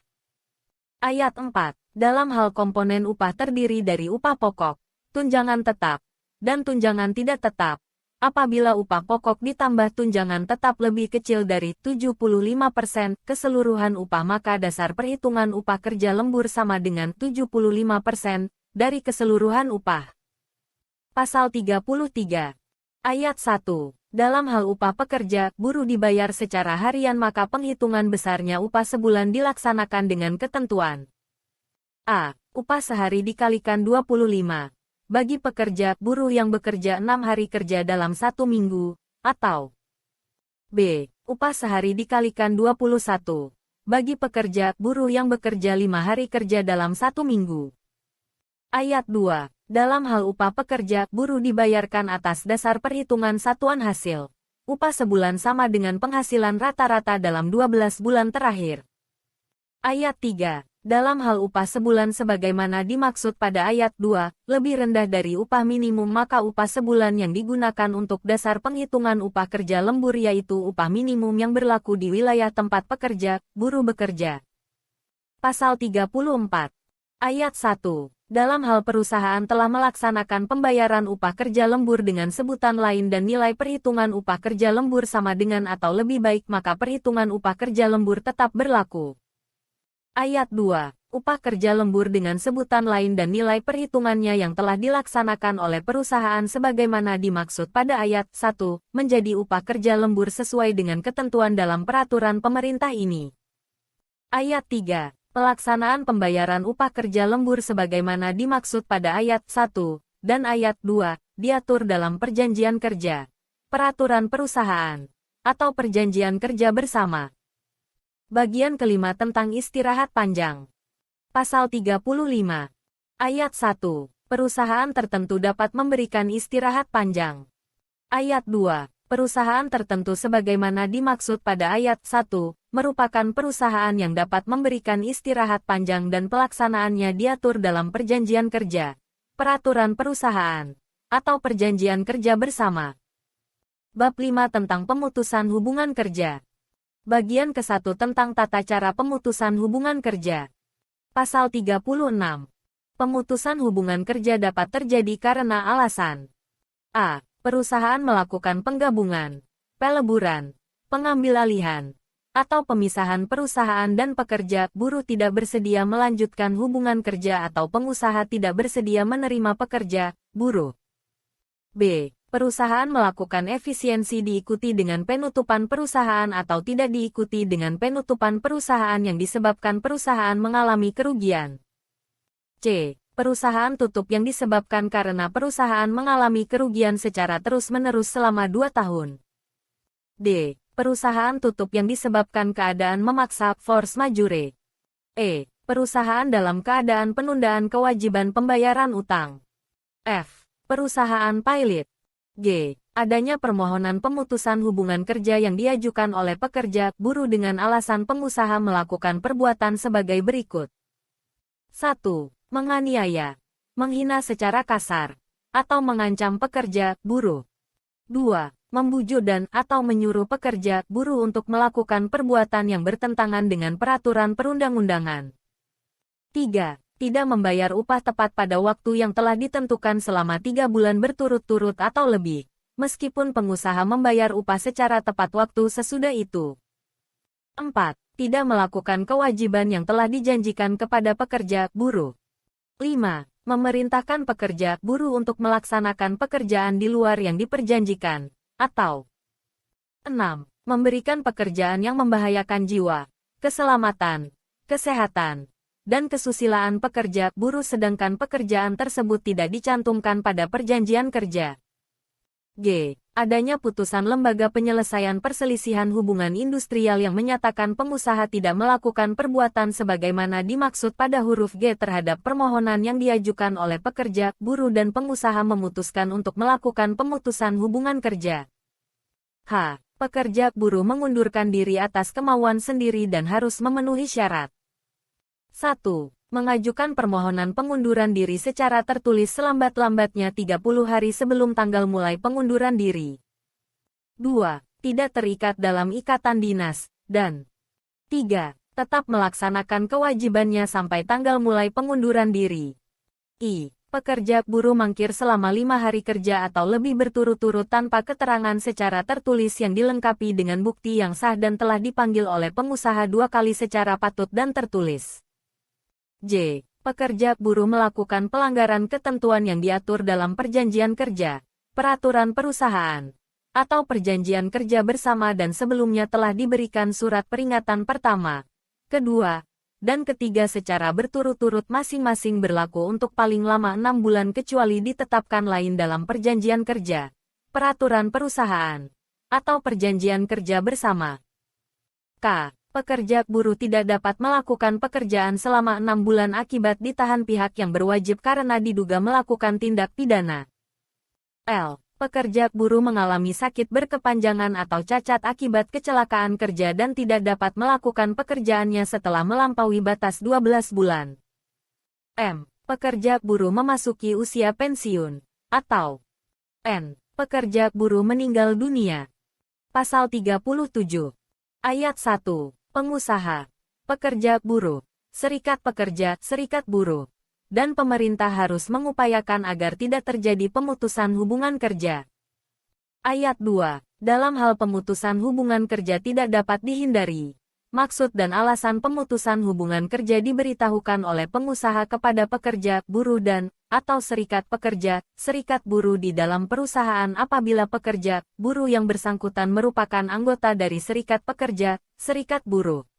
S1: Ayat 4. Dalam hal komponen upah terdiri dari upah pokok, tunjangan tetap, dan tunjangan tidak tetap, Apabila upah pokok ditambah tunjangan tetap lebih kecil dari 75% keseluruhan upah, maka dasar perhitungan upah kerja lembur sama dengan 75% dari keseluruhan upah. Pasal 33. Ayat 1. Dalam hal upah pekerja, buruh dibayar secara harian, maka penghitungan besarnya upah sebulan dilaksanakan dengan ketentuan A. Upah sehari dikalikan 25. Bagi pekerja, buruh yang bekerja 6 hari kerja dalam 1 minggu, atau B. Upah sehari dikalikan 21. Bagi pekerja, buruh yang bekerja 5 hari kerja dalam 1 minggu. Ayat 2. Dalam hal upah pekerja, buruh dibayarkan atas dasar perhitungan satuan hasil. Upah sebulan sama dengan penghasilan rata-rata dalam 12 bulan terakhir. Ayat 3. Dalam hal upah sebulan sebagaimana dimaksud pada ayat 2, lebih rendah dari upah minimum, maka upah sebulan yang digunakan untuk dasar penghitungan upah kerja lembur yaitu upah minimum yang berlaku di wilayah tempat pekerja, buruh bekerja. Pasal 34. Ayat 1. Dalam hal perusahaan telah melaksanakan pembayaran upah kerja lembur dengan sebutan lain dan nilai perhitungan upah kerja lembur sama dengan atau lebih baik, maka perhitungan upah kerja lembur tetap berlaku. Ayat 2. Upah kerja lembur dengan sebutan lain dan nilai perhitungannya yang telah dilaksanakan oleh perusahaan sebagaimana dimaksud pada ayat 1, menjadi upah kerja lembur sesuai dengan ketentuan dalam peraturan pemerintah ini. Ayat 3. Pelaksanaan pembayaran upah kerja lembur sebagaimana dimaksud pada ayat 1 dan ayat 2 diatur dalam perjanjian kerja, peraturan perusahaan, atau perjanjian kerja bersama. Bagian kelima tentang istirahat panjang. Pasal 35. Ayat 1. Perusahaan tertentu dapat memberikan istirahat panjang. Ayat 2. Perusahaan tertentu sebagaimana dimaksud pada ayat 1, merupakan perusahaan yang dapat memberikan istirahat panjang dan pelaksanaannya diatur dalam perjanjian kerja, peraturan perusahaan, atau perjanjian kerja bersama. Bab 5 tentang pemutusan hubungan kerja. Bagian ke-1 tentang tata cara pemutusan hubungan kerja. Pasal 36. Pemutusan hubungan kerja dapat terjadi karena alasan A. Perusahaan melakukan penggabungan, peleburan, pengambil alihan, atau pemisahan perusahaan dan pekerja, buruh tidak bersedia melanjutkan hubungan kerja atau pengusaha tidak bersedia menerima pekerja, buruh. B. Perusahaan melakukan efisiensi diikuti dengan penutupan perusahaan atau tidak diikuti dengan penutupan perusahaan yang disebabkan perusahaan mengalami kerugian. C. Perusahaan tutup yang disebabkan karena perusahaan mengalami kerugian secara terus-menerus selama 2 tahun. D. Perusahaan tutup yang disebabkan keadaan memaksa force majeure. E. Perusahaan dalam keadaan penundaan kewajiban pembayaran utang. F. Perusahaan pilot. G. Adanya permohonan pemutusan hubungan kerja yang diajukan oleh pekerja, buruh dengan alasan pengusaha melakukan perbuatan sebagai berikut. 1. Menganiaya, menghina secara kasar, atau mengancam pekerja, buruh. 2. Membujuk dan atau menyuruh pekerja, buruh untuk melakukan perbuatan yang bertentangan dengan peraturan perundang-undangan. 3. Tidak membayar upah tepat pada waktu yang telah ditentukan selama 3 bulan berturut-turut atau lebih, meskipun pengusaha membayar upah secara tepat waktu sesudah itu. 4. Tidak melakukan kewajiban yang telah dijanjikan kepada pekerja, buruh. 5. Memerintahkan pekerja, buruh untuk melaksanakan pekerjaan di luar yang diperjanjikan, atau 6. Memberikan pekerjaan yang membahayakan jiwa, keselamatan, kesehatan, dan kesusilaan pekerja, buruh sedangkan pekerjaan tersebut tidak dicantumkan pada perjanjian kerja. G. Adanya putusan lembaga penyelesaian perselisihan hubungan industrial yang menyatakan pengusaha tidak melakukan perbuatan sebagaimana dimaksud pada huruf G terhadap permohonan yang diajukan oleh pekerja, buruh dan pengusaha memutuskan untuk melakukan pemutusan hubungan kerja. H. Pekerja, buruh mengundurkan diri atas kemauan sendiri dan harus memenuhi syarat. 1. Mengajukan permohonan pengunduran diri secara tertulis selambat-lambatnya 30 hari sebelum tanggal mulai pengunduran diri. 2. Tidak terikat dalam ikatan dinas. Dan 3. Tetap melaksanakan kewajibannya sampai tanggal mulai pengunduran diri. I. Pekerja buruh mangkir selama 5 hari kerja atau lebih berturut-turut tanpa keterangan secara tertulis yang dilengkapi dengan bukti yang sah dan telah dipanggil oleh pengusaha 2 kali secara patut dan tertulis. J. Pekerja buruh melakukan pelanggaran ketentuan yang diatur dalam perjanjian kerja, peraturan perusahaan, atau perjanjian kerja bersama dan sebelumnya telah diberikan surat peringatan pertama, kedua, dan ketiga secara berturut-turut masing-masing berlaku untuk paling lama 6 bulan kecuali ditetapkan lain dalam perjanjian kerja, peraturan perusahaan, atau perjanjian kerja bersama. K. Pekerja buruh tidak dapat melakukan pekerjaan selama 6 bulan akibat ditahan pihak yang berwajib karena diduga melakukan tindak pidana. L. Pekerja buruh mengalami sakit berkepanjangan atau cacat akibat kecelakaan kerja dan tidak dapat melakukan pekerjaannya setelah melampaui batas 12 bulan. M. Pekerja buruh memasuki usia pensiun, atau N. Pekerja buruh meninggal dunia. Pasal 37. Ayat 1. Pengusaha, pekerja buruh, serikat pekerja, serikat buruh, dan pemerintah harus mengupayakan agar tidak terjadi pemutusan hubungan kerja. Ayat 2. Dalam hal pemutusan hubungan kerja tidak dapat dihindari. Maksud dan alasan pemutusan hubungan kerja diberitahukan oleh pengusaha kepada pekerja, buruh dan, atau serikat pekerja, serikat buruh di dalam perusahaan apabila pekerja, buruh yang bersangkutan merupakan anggota dari serikat pekerja, serikat buruh.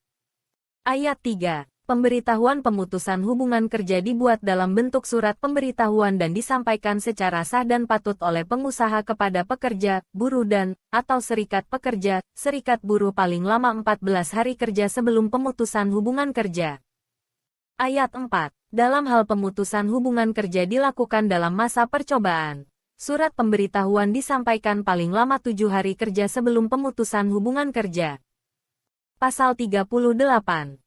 S1: Ayat 3. Pemberitahuan pemutusan hubungan kerja dibuat dalam bentuk surat pemberitahuan dan disampaikan secara sah dan patut oleh pengusaha kepada pekerja, buruh dan, atau serikat pekerja, serikat buruh paling lama 14 hari kerja sebelum pemutusan hubungan kerja. Ayat 4. Dalam hal pemutusan hubungan kerja dilakukan dalam masa percobaan. Surat pemberitahuan disampaikan paling lama 7 hari kerja sebelum pemutusan hubungan kerja. Pasal 38.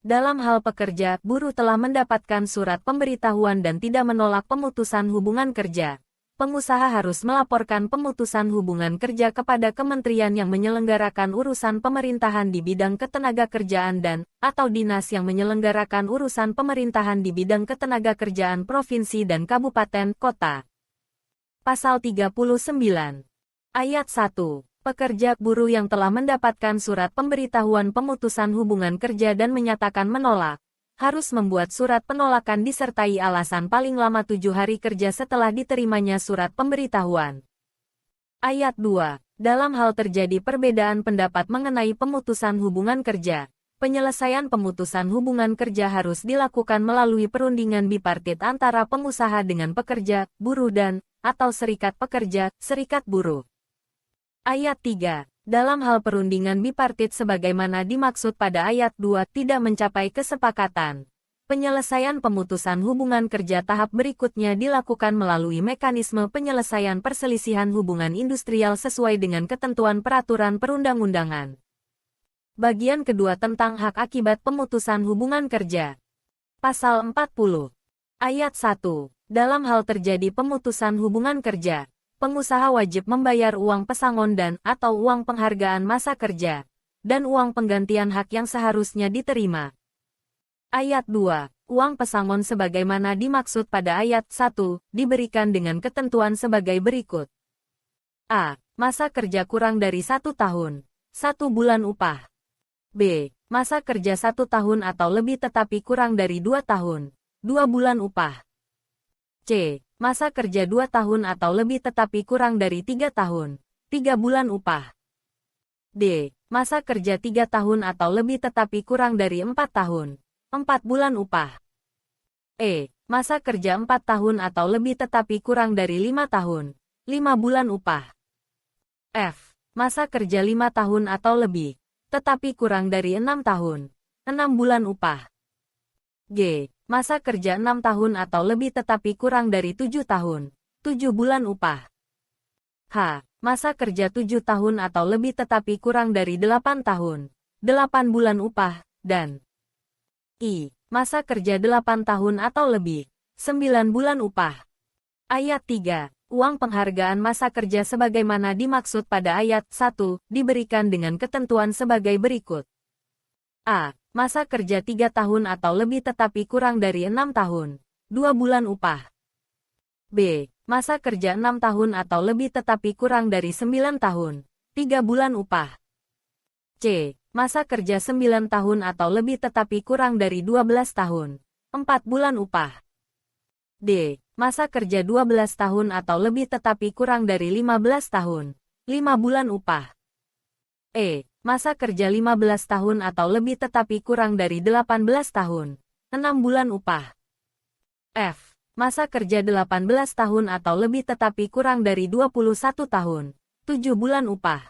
S1: Dalam hal pekerja, buruh telah mendapatkan surat pemberitahuan dan tidak menolak pemutusan hubungan kerja. Pengusaha harus melaporkan pemutusan hubungan kerja kepada kementerian yang menyelenggarakan urusan pemerintahan di bidang ketenagakerjaan dan, atau dinas yang menyelenggarakan urusan pemerintahan di bidang ketenagakerjaan provinsi dan kabupaten, kota. Pasal 39. Ayat 1. Pekerja buruh yang telah mendapatkan surat pemberitahuan pemutusan hubungan kerja dan menyatakan menolak, harus membuat surat penolakan disertai alasan paling lama 7 hari kerja setelah diterimanya surat pemberitahuan. Ayat 2. Dalam hal terjadi perbedaan pendapat mengenai pemutusan hubungan kerja, penyelesaian pemutusan hubungan kerja harus dilakukan melalui perundingan bipartit antara pengusaha dengan pekerja, buruh dan, atau serikat pekerja, serikat buruh. Ayat 3. Dalam hal perundingan bipartit sebagaimana dimaksud pada ayat 2 tidak mencapai kesepakatan, penyelesaian pemutusan hubungan kerja tahap berikutnya dilakukan melalui mekanisme penyelesaian perselisihan hubungan industrial sesuai dengan ketentuan peraturan perundang-undangan. Bagian kedua tentang hak akibat pemutusan hubungan kerja. Pasal 40. Ayat 1. Dalam hal terjadi pemutusan hubungan kerja, pengusaha wajib membayar uang pesangon dan atau uang penghargaan masa kerja, dan uang penggantian hak yang seharusnya diterima. Ayat 2. Uang pesangon sebagaimana dimaksud pada ayat 1, diberikan dengan ketentuan sebagai berikut. A. Masa kerja kurang dari 1 tahun, 1 bulan upah. B. Masa kerja 1 tahun atau lebih tetapi kurang dari 2 tahun, 2 bulan upah. C. Masa kerja 2 tahun atau lebih tetapi kurang dari 3 tahun, 3 bulan upah. D. Masa kerja 3 tahun atau lebih tetapi kurang dari 4 tahun, 4 bulan upah. E. Masa kerja 4 tahun atau lebih tetapi kurang dari 5 tahun, 5 bulan upah. F. Masa kerja 5 tahun atau lebih, tetapi kurang dari 6 tahun, 6 bulan upah. G. Masa kerja 6 tahun atau lebih tetapi kurang dari 7 tahun, 7 bulan upah. H. Masa kerja 7 tahun atau lebih tetapi kurang dari 8 tahun, 8 bulan upah, dan I. Masa kerja 8 tahun atau lebih, 9 bulan upah. Ayat 3. Uang penghargaan masa kerja sebagaimana dimaksud pada ayat 1, diberikan dengan ketentuan sebagai berikut. A. Masa kerja 3 tahun atau lebih tetapi kurang dari 6 tahun, 2 bulan upah. B. Masa kerja 6 tahun atau lebih tetapi kurang dari 9 tahun, 3 bulan upah. C. Masa kerja 9 tahun atau lebih tetapi kurang dari 12 tahun, 4 bulan upah. D. Masa kerja 12 tahun atau lebih tetapi kurang dari 15 tahun, 5 bulan upah. E. Masa kerja 15 tahun atau lebih tetapi kurang dari 18 tahun, 6 bulan upah. F. Masa kerja 18 tahun atau lebih tetapi kurang dari 21 tahun, 7 bulan upah.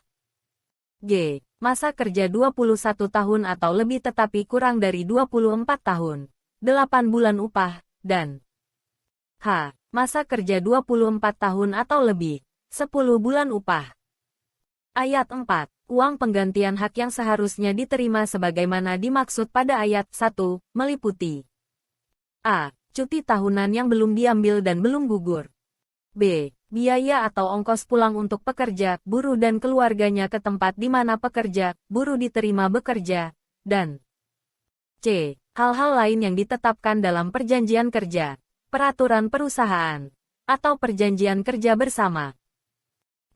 S1: G. Masa kerja 21 tahun atau lebih tetapi kurang dari 24 tahun, 8 bulan upah, dan H. Masa kerja 24 tahun atau lebih, 10 bulan upah. Ayat 4. Uang penggantian hak yang seharusnya diterima sebagaimana dimaksud pada ayat 1, meliputi A. Cuti tahunan yang belum diambil dan belum gugur. B. Biaya atau ongkos pulang untuk pekerja, buruh dan keluarganya ke tempat di mana pekerja, buruh diterima bekerja. Dan C. Hal-hal lain yang ditetapkan dalam perjanjian kerja, peraturan perusahaan, atau perjanjian kerja bersama.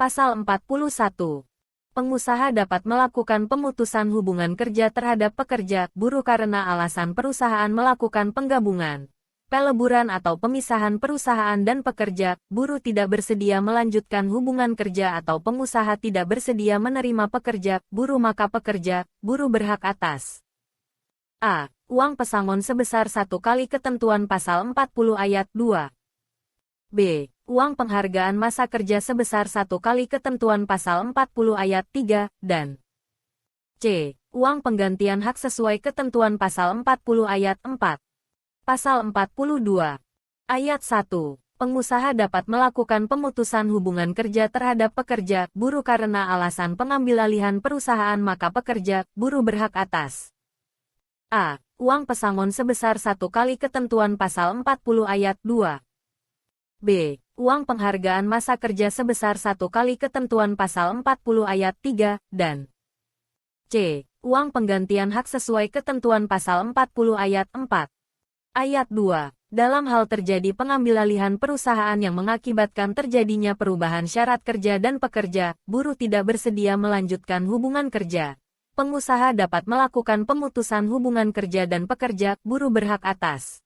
S1: Pasal 41. Pengusaha dapat melakukan pemutusan hubungan kerja terhadap pekerja, buruh karena alasan perusahaan melakukan penggabungan, peleburan atau pemisahan perusahaan dan pekerja, buruh tidak bersedia melanjutkan hubungan kerja atau pengusaha tidak bersedia menerima pekerja, buruh maka pekerja, buruh berhak atas A. Uang pesangon sebesar 1 kali ketentuan pasal 40 ayat 2. B. Uang penghargaan masa kerja sebesar 1 kali ketentuan pasal 40 ayat 3, dan C. Uang penggantian hak sesuai ketentuan pasal 40 ayat 4. Pasal 42. Ayat 1. Pengusaha dapat melakukan pemutusan hubungan kerja terhadap pekerja, buruh karena alasan pengambilalihan perusahaan maka pekerja, buruh berhak atas A. Uang pesangon sebesar 1 kali ketentuan pasal 40 ayat 2. B. Uang penghargaan masa kerja sebesar 1 kali ketentuan pasal 40 ayat 3, dan C. Uang penggantian hak sesuai ketentuan pasal 40 ayat 4. Ayat 2. Dalam hal terjadi pengambilalihan perusahaan yang mengakibatkan terjadinya perubahan syarat kerja dan pekerja, buruh tidak bersedia melanjutkan hubungan kerja, pengusaha dapat melakukan pemutusan hubungan kerja dan pekerja, buruh berhak atas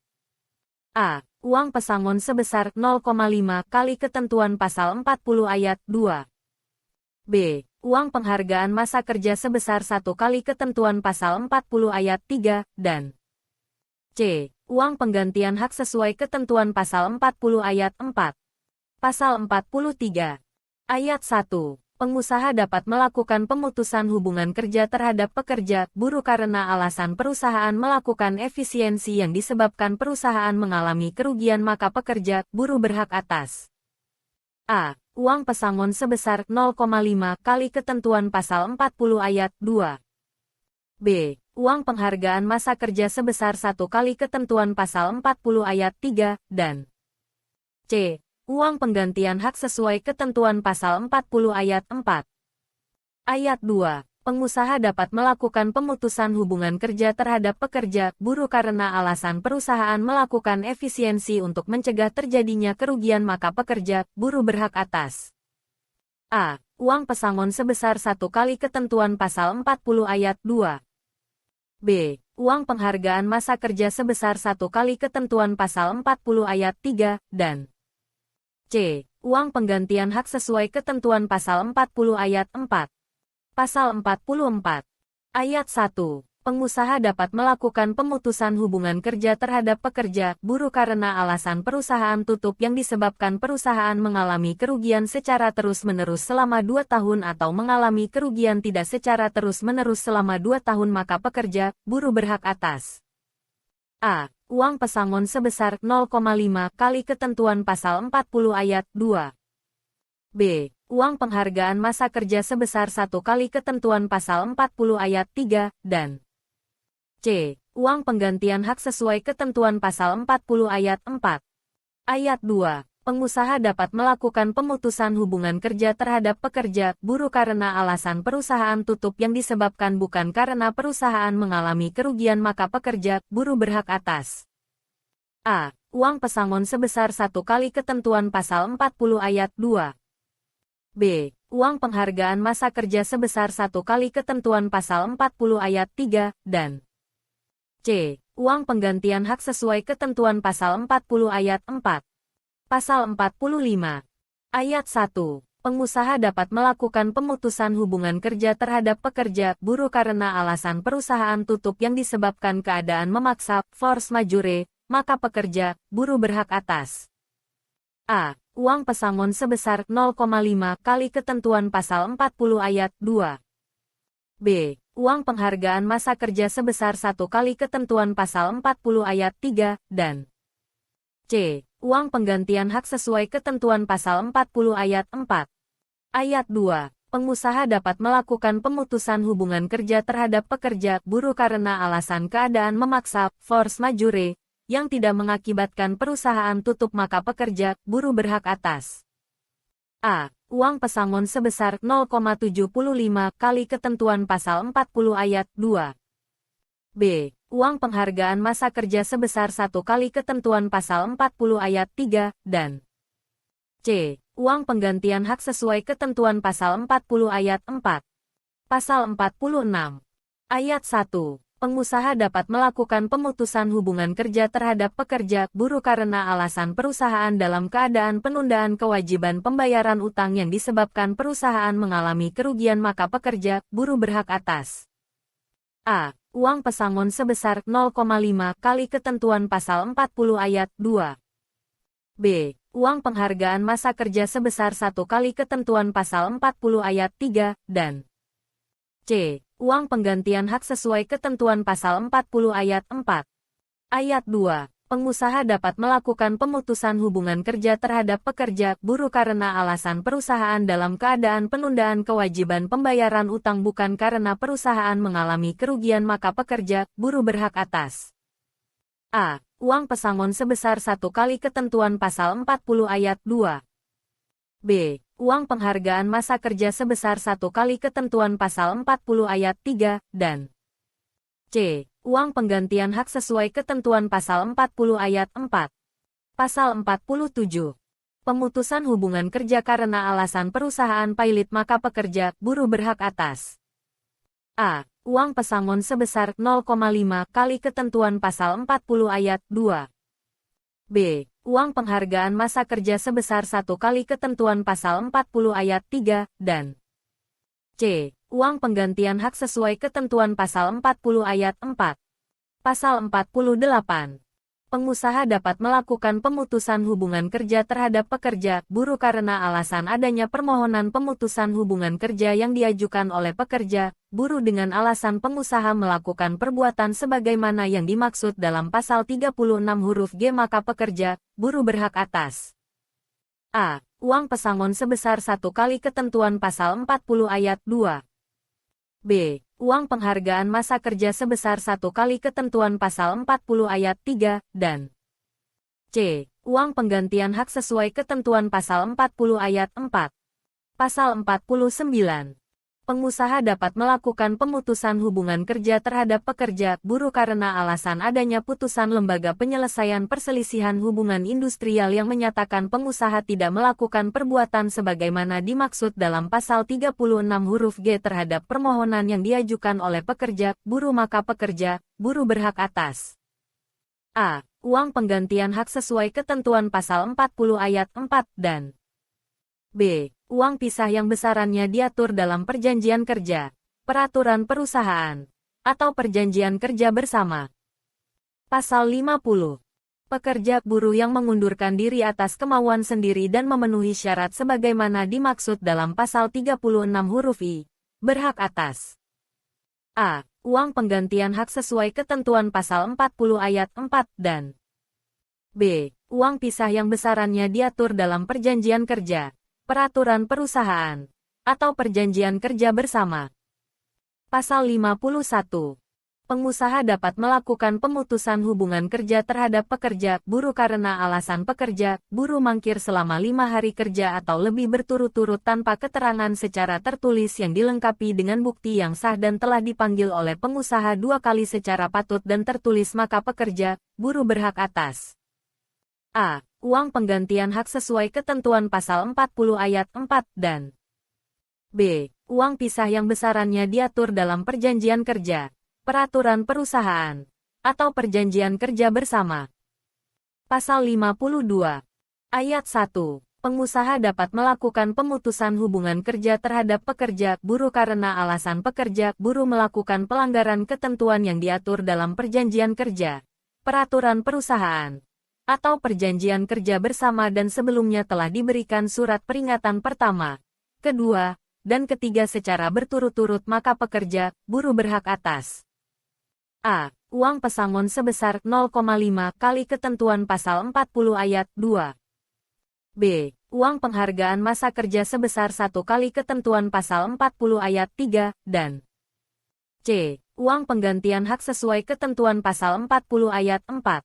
S1: A. Uang pesangon sebesar 0,5 kali ketentuan pasal 40 ayat 2. B. Uang penghargaan masa kerja sebesar 1 kali ketentuan pasal 40 ayat 3, dan C. Uang penggantian hak sesuai ketentuan pasal 40 ayat 4. Pasal 43. Ayat 1. Pengusaha dapat melakukan pemutusan hubungan kerja terhadap pekerja, buruh karena alasan perusahaan melakukan efisiensi yang disebabkan perusahaan mengalami kerugian maka pekerja, buruh berhak atas A. Uang pesangon sebesar 0,5 kali ketentuan pasal 40 ayat 2. B. Uang penghargaan masa kerja sebesar 1 kali ketentuan pasal 40 ayat 3, dan C. Uang penggantian hak sesuai ketentuan pasal 40 ayat 4. Ayat 2. Pengusaha dapat melakukan pemutusan hubungan kerja terhadap pekerja, buruh karena alasan perusahaan melakukan efisiensi untuk mencegah terjadinya kerugian maka pekerja, buruh berhak atas A. Uang pesangon sebesar 1 kali ketentuan pasal 40 ayat 2. B. Uang penghargaan masa kerja sebesar 1 kali ketentuan pasal 40 ayat 3, dan C. Uang penggantian hak sesuai ketentuan pasal 40 ayat 4. Pasal 44. Ayat 1. Pengusaha dapat melakukan pemutusan hubungan kerja terhadap pekerja, buruh karena alasan perusahaan tutup yang disebabkan perusahaan mengalami kerugian secara terus-menerus selama 2 tahun atau mengalami kerugian tidak secara terus-menerus selama 2 tahun maka pekerja, buruh berhak atas A. Uang pesangon sebesar 0,5 kali ketentuan pasal 40 ayat 2. B. Uang penghargaan masa kerja sebesar 1 kali ketentuan pasal 40 ayat 3, dan C. Uang penggantian hak sesuai ketentuan pasal 40 ayat 4. Ayat 2. Pengusaha dapat melakukan pemutusan hubungan kerja terhadap pekerja, buruh karena alasan perusahaan tutup yang disebabkan bukan karena perusahaan mengalami kerugian maka pekerja, buruh berhak atas A. Uang pesangon sebesar 1 kali ketentuan pasal 40 ayat 2. B. Uang penghargaan masa kerja sebesar 1 kali ketentuan pasal 40 ayat 3, dan C. Uang penggantian hak sesuai ketentuan pasal 40 ayat 4. Pasal 45. Ayat 1. Pengusaha dapat melakukan pemutusan hubungan kerja terhadap pekerja buruh karena alasan perusahaan tutup yang disebabkan keadaan memaksa, force majeure, maka pekerja, buruh berhak atas A. Uang pesangon sebesar 0,5 kali ketentuan pasal 40 ayat 2. B. Uang penghargaan masa kerja sebesar 1 kali ketentuan pasal 40 ayat 3, dan C. Uang penggantian hak sesuai ketentuan pasal 40 ayat 4. Ayat 2. Pengusaha dapat melakukan pemutusan hubungan kerja terhadap pekerja buruh karena alasan keadaan memaksa, force majeure, yang tidak mengakibatkan perusahaan tutup maka pekerja, buruh berhak atas A. Uang pesangon sebesar 0,75 kali ketentuan pasal 40 ayat 2. B. Uang penghargaan masa kerja sebesar 1 kali ketentuan pasal 40 ayat 3, dan C. Uang penggantian hak sesuai ketentuan pasal 40 ayat 4. Pasal 46. Ayat 1. Pengusaha dapat melakukan pemutusan hubungan kerja terhadap pekerja buruh karena alasan perusahaan dalam keadaan penundaan kewajiban pembayaran utang yang disebabkan perusahaan mengalami kerugian maka pekerja, buruh berhak atas A. Uang pesangon sebesar 0,5 kali ketentuan pasal 40 ayat 2. B. Uang penghargaan masa kerja sebesar 1 kali ketentuan pasal 40 ayat 3, dan C. Uang penggantian hak sesuai ketentuan pasal 40 ayat 4. Ayat 2. Pengusaha dapat melakukan pemutusan hubungan kerja terhadap pekerja buruh karena alasan perusahaan dalam keadaan penundaan kewajiban pembayaran utang bukan karena perusahaan mengalami kerugian maka pekerja, buruh berhak atas A. Uang pesangon sebesar 1 kali ketentuan pasal 40 ayat 2. B. Uang penghargaan masa kerja sebesar 1 kali ketentuan pasal 40 ayat 3, dan C. Uang penggantian hak sesuai ketentuan pasal 40 ayat 4. Pasal 47. Pemutusan hubungan kerja karena alasan perusahaan pailit maka pekerja, buruh berhak atas A. Uang pesangon sebesar 0,5 kali ketentuan pasal 40 ayat 2. B. Uang penghargaan masa kerja sebesar 1 kali ketentuan pasal 40 ayat 3, dan C. Uang penggantian hak sesuai ketentuan pasal 40 ayat 4. Pasal 48. Pengusaha dapat melakukan pemutusan hubungan kerja terhadap pekerja buruh karena alasan adanya permohonan pemutusan hubungan kerja yang diajukan oleh pekerja buruh dengan alasan pengusaha melakukan perbuatan sebagaimana yang dimaksud dalam pasal 36 huruf G maka pekerja, buruh berhak atas A. Uang pesangon sebesar 1 kali ketentuan pasal 40 ayat 2. B. Uang penghargaan masa kerja sebesar 1 kali ketentuan pasal 40 ayat 3, dan C. Uang penggantian hak sesuai ketentuan pasal 40 ayat 4. Pasal 49. Pengusaha dapat melakukan pemutusan hubungan kerja terhadap pekerja buruh karena alasan adanya putusan Lembaga Penyelesaian Perselisihan Hubungan Industrial yang menyatakan pengusaha tidak melakukan perbuatan sebagaimana dimaksud dalam pasal 36 huruf G terhadap permohonan yang diajukan oleh pekerja buruh maka pekerja, buruh berhak atas A. Uang penggantian hak sesuai ketentuan pasal 40 ayat 4, dan B. Uang pisah yang besarannya diatur dalam perjanjian kerja, peraturan perusahaan, atau perjanjian kerja bersama. Pasal 50. Pekerja buruh yang mengundurkan diri atas kemauan sendiri dan memenuhi syarat sebagaimana dimaksud dalam pasal 36 huruf I, berhak atas A. Uang penggantian hak sesuai ketentuan pasal 40 ayat 4, dan B. Uang pisah yang besarannya diatur dalam perjanjian kerja, peraturan perusahaan, atau perjanjian kerja bersama. Pasal 51. Pengusaha dapat melakukan pemutusan hubungan kerja terhadap pekerja buruh karena alasan pekerja buruh mangkir selama 5 hari kerja atau lebih berturut-turut tanpa keterangan secara tertulis yang dilengkapi dengan bukti yang sah dan telah dipanggil oleh pengusaha 2 kali secara patut dan tertulis maka pekerja, buruh berhak atas A. Uang penggantian hak sesuai ketentuan pasal 40 ayat 4 dan B. Uang pisah yang besarannya diatur dalam perjanjian kerja, peraturan perusahaan, atau perjanjian kerja bersama. Pasal 52. Ayat 1. Pengusaha dapat melakukan pemutusan hubungan kerja terhadap pekerja buruh karena alasan pekerja buruh melakukan pelanggaran ketentuan yang diatur dalam perjanjian kerja, peraturan perusahaan, atau perjanjian kerja bersama dan sebelumnya telah diberikan surat peringatan pertama, kedua, dan ketiga secara berturut-turut, maka pekerja buruh berhak atas A. Uang pesangon sebesar 0,5 kali ketentuan pasal 40 ayat 2. B. Uang penghargaan masa kerja sebesar 1 kali ketentuan pasal 40 ayat 3, dan C. Uang penggantian hak sesuai ketentuan pasal 40 ayat 4.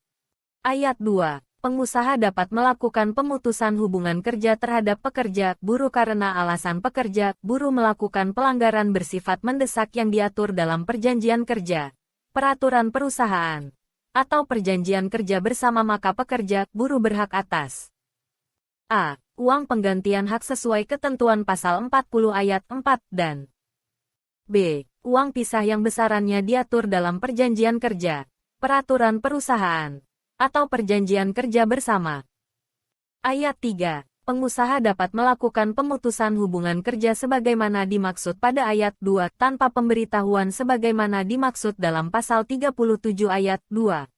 S1: Ayat 2. Pengusaha dapat melakukan pemutusan hubungan kerja terhadap pekerja buruh karena alasan pekerja buruh melakukan pelanggaran bersifat mendesak yang diatur dalam perjanjian kerja, peraturan perusahaan, atau perjanjian kerja bersama, maka pekerja buruh berhak atas A. Uang penggantian hak sesuai ketentuan pasal 40 ayat 4 dan B. Uang pisah yang besarannya diatur dalam perjanjian kerja, peraturan perusahaan, atau perjanjian kerja bersama. Ayat 3. Pengusaha dapat melakukan pemutusan hubungan kerja sebagaimana dimaksud pada ayat 2 tanpa pemberitahuan sebagaimana dimaksud dalam pasal 37 ayat 2.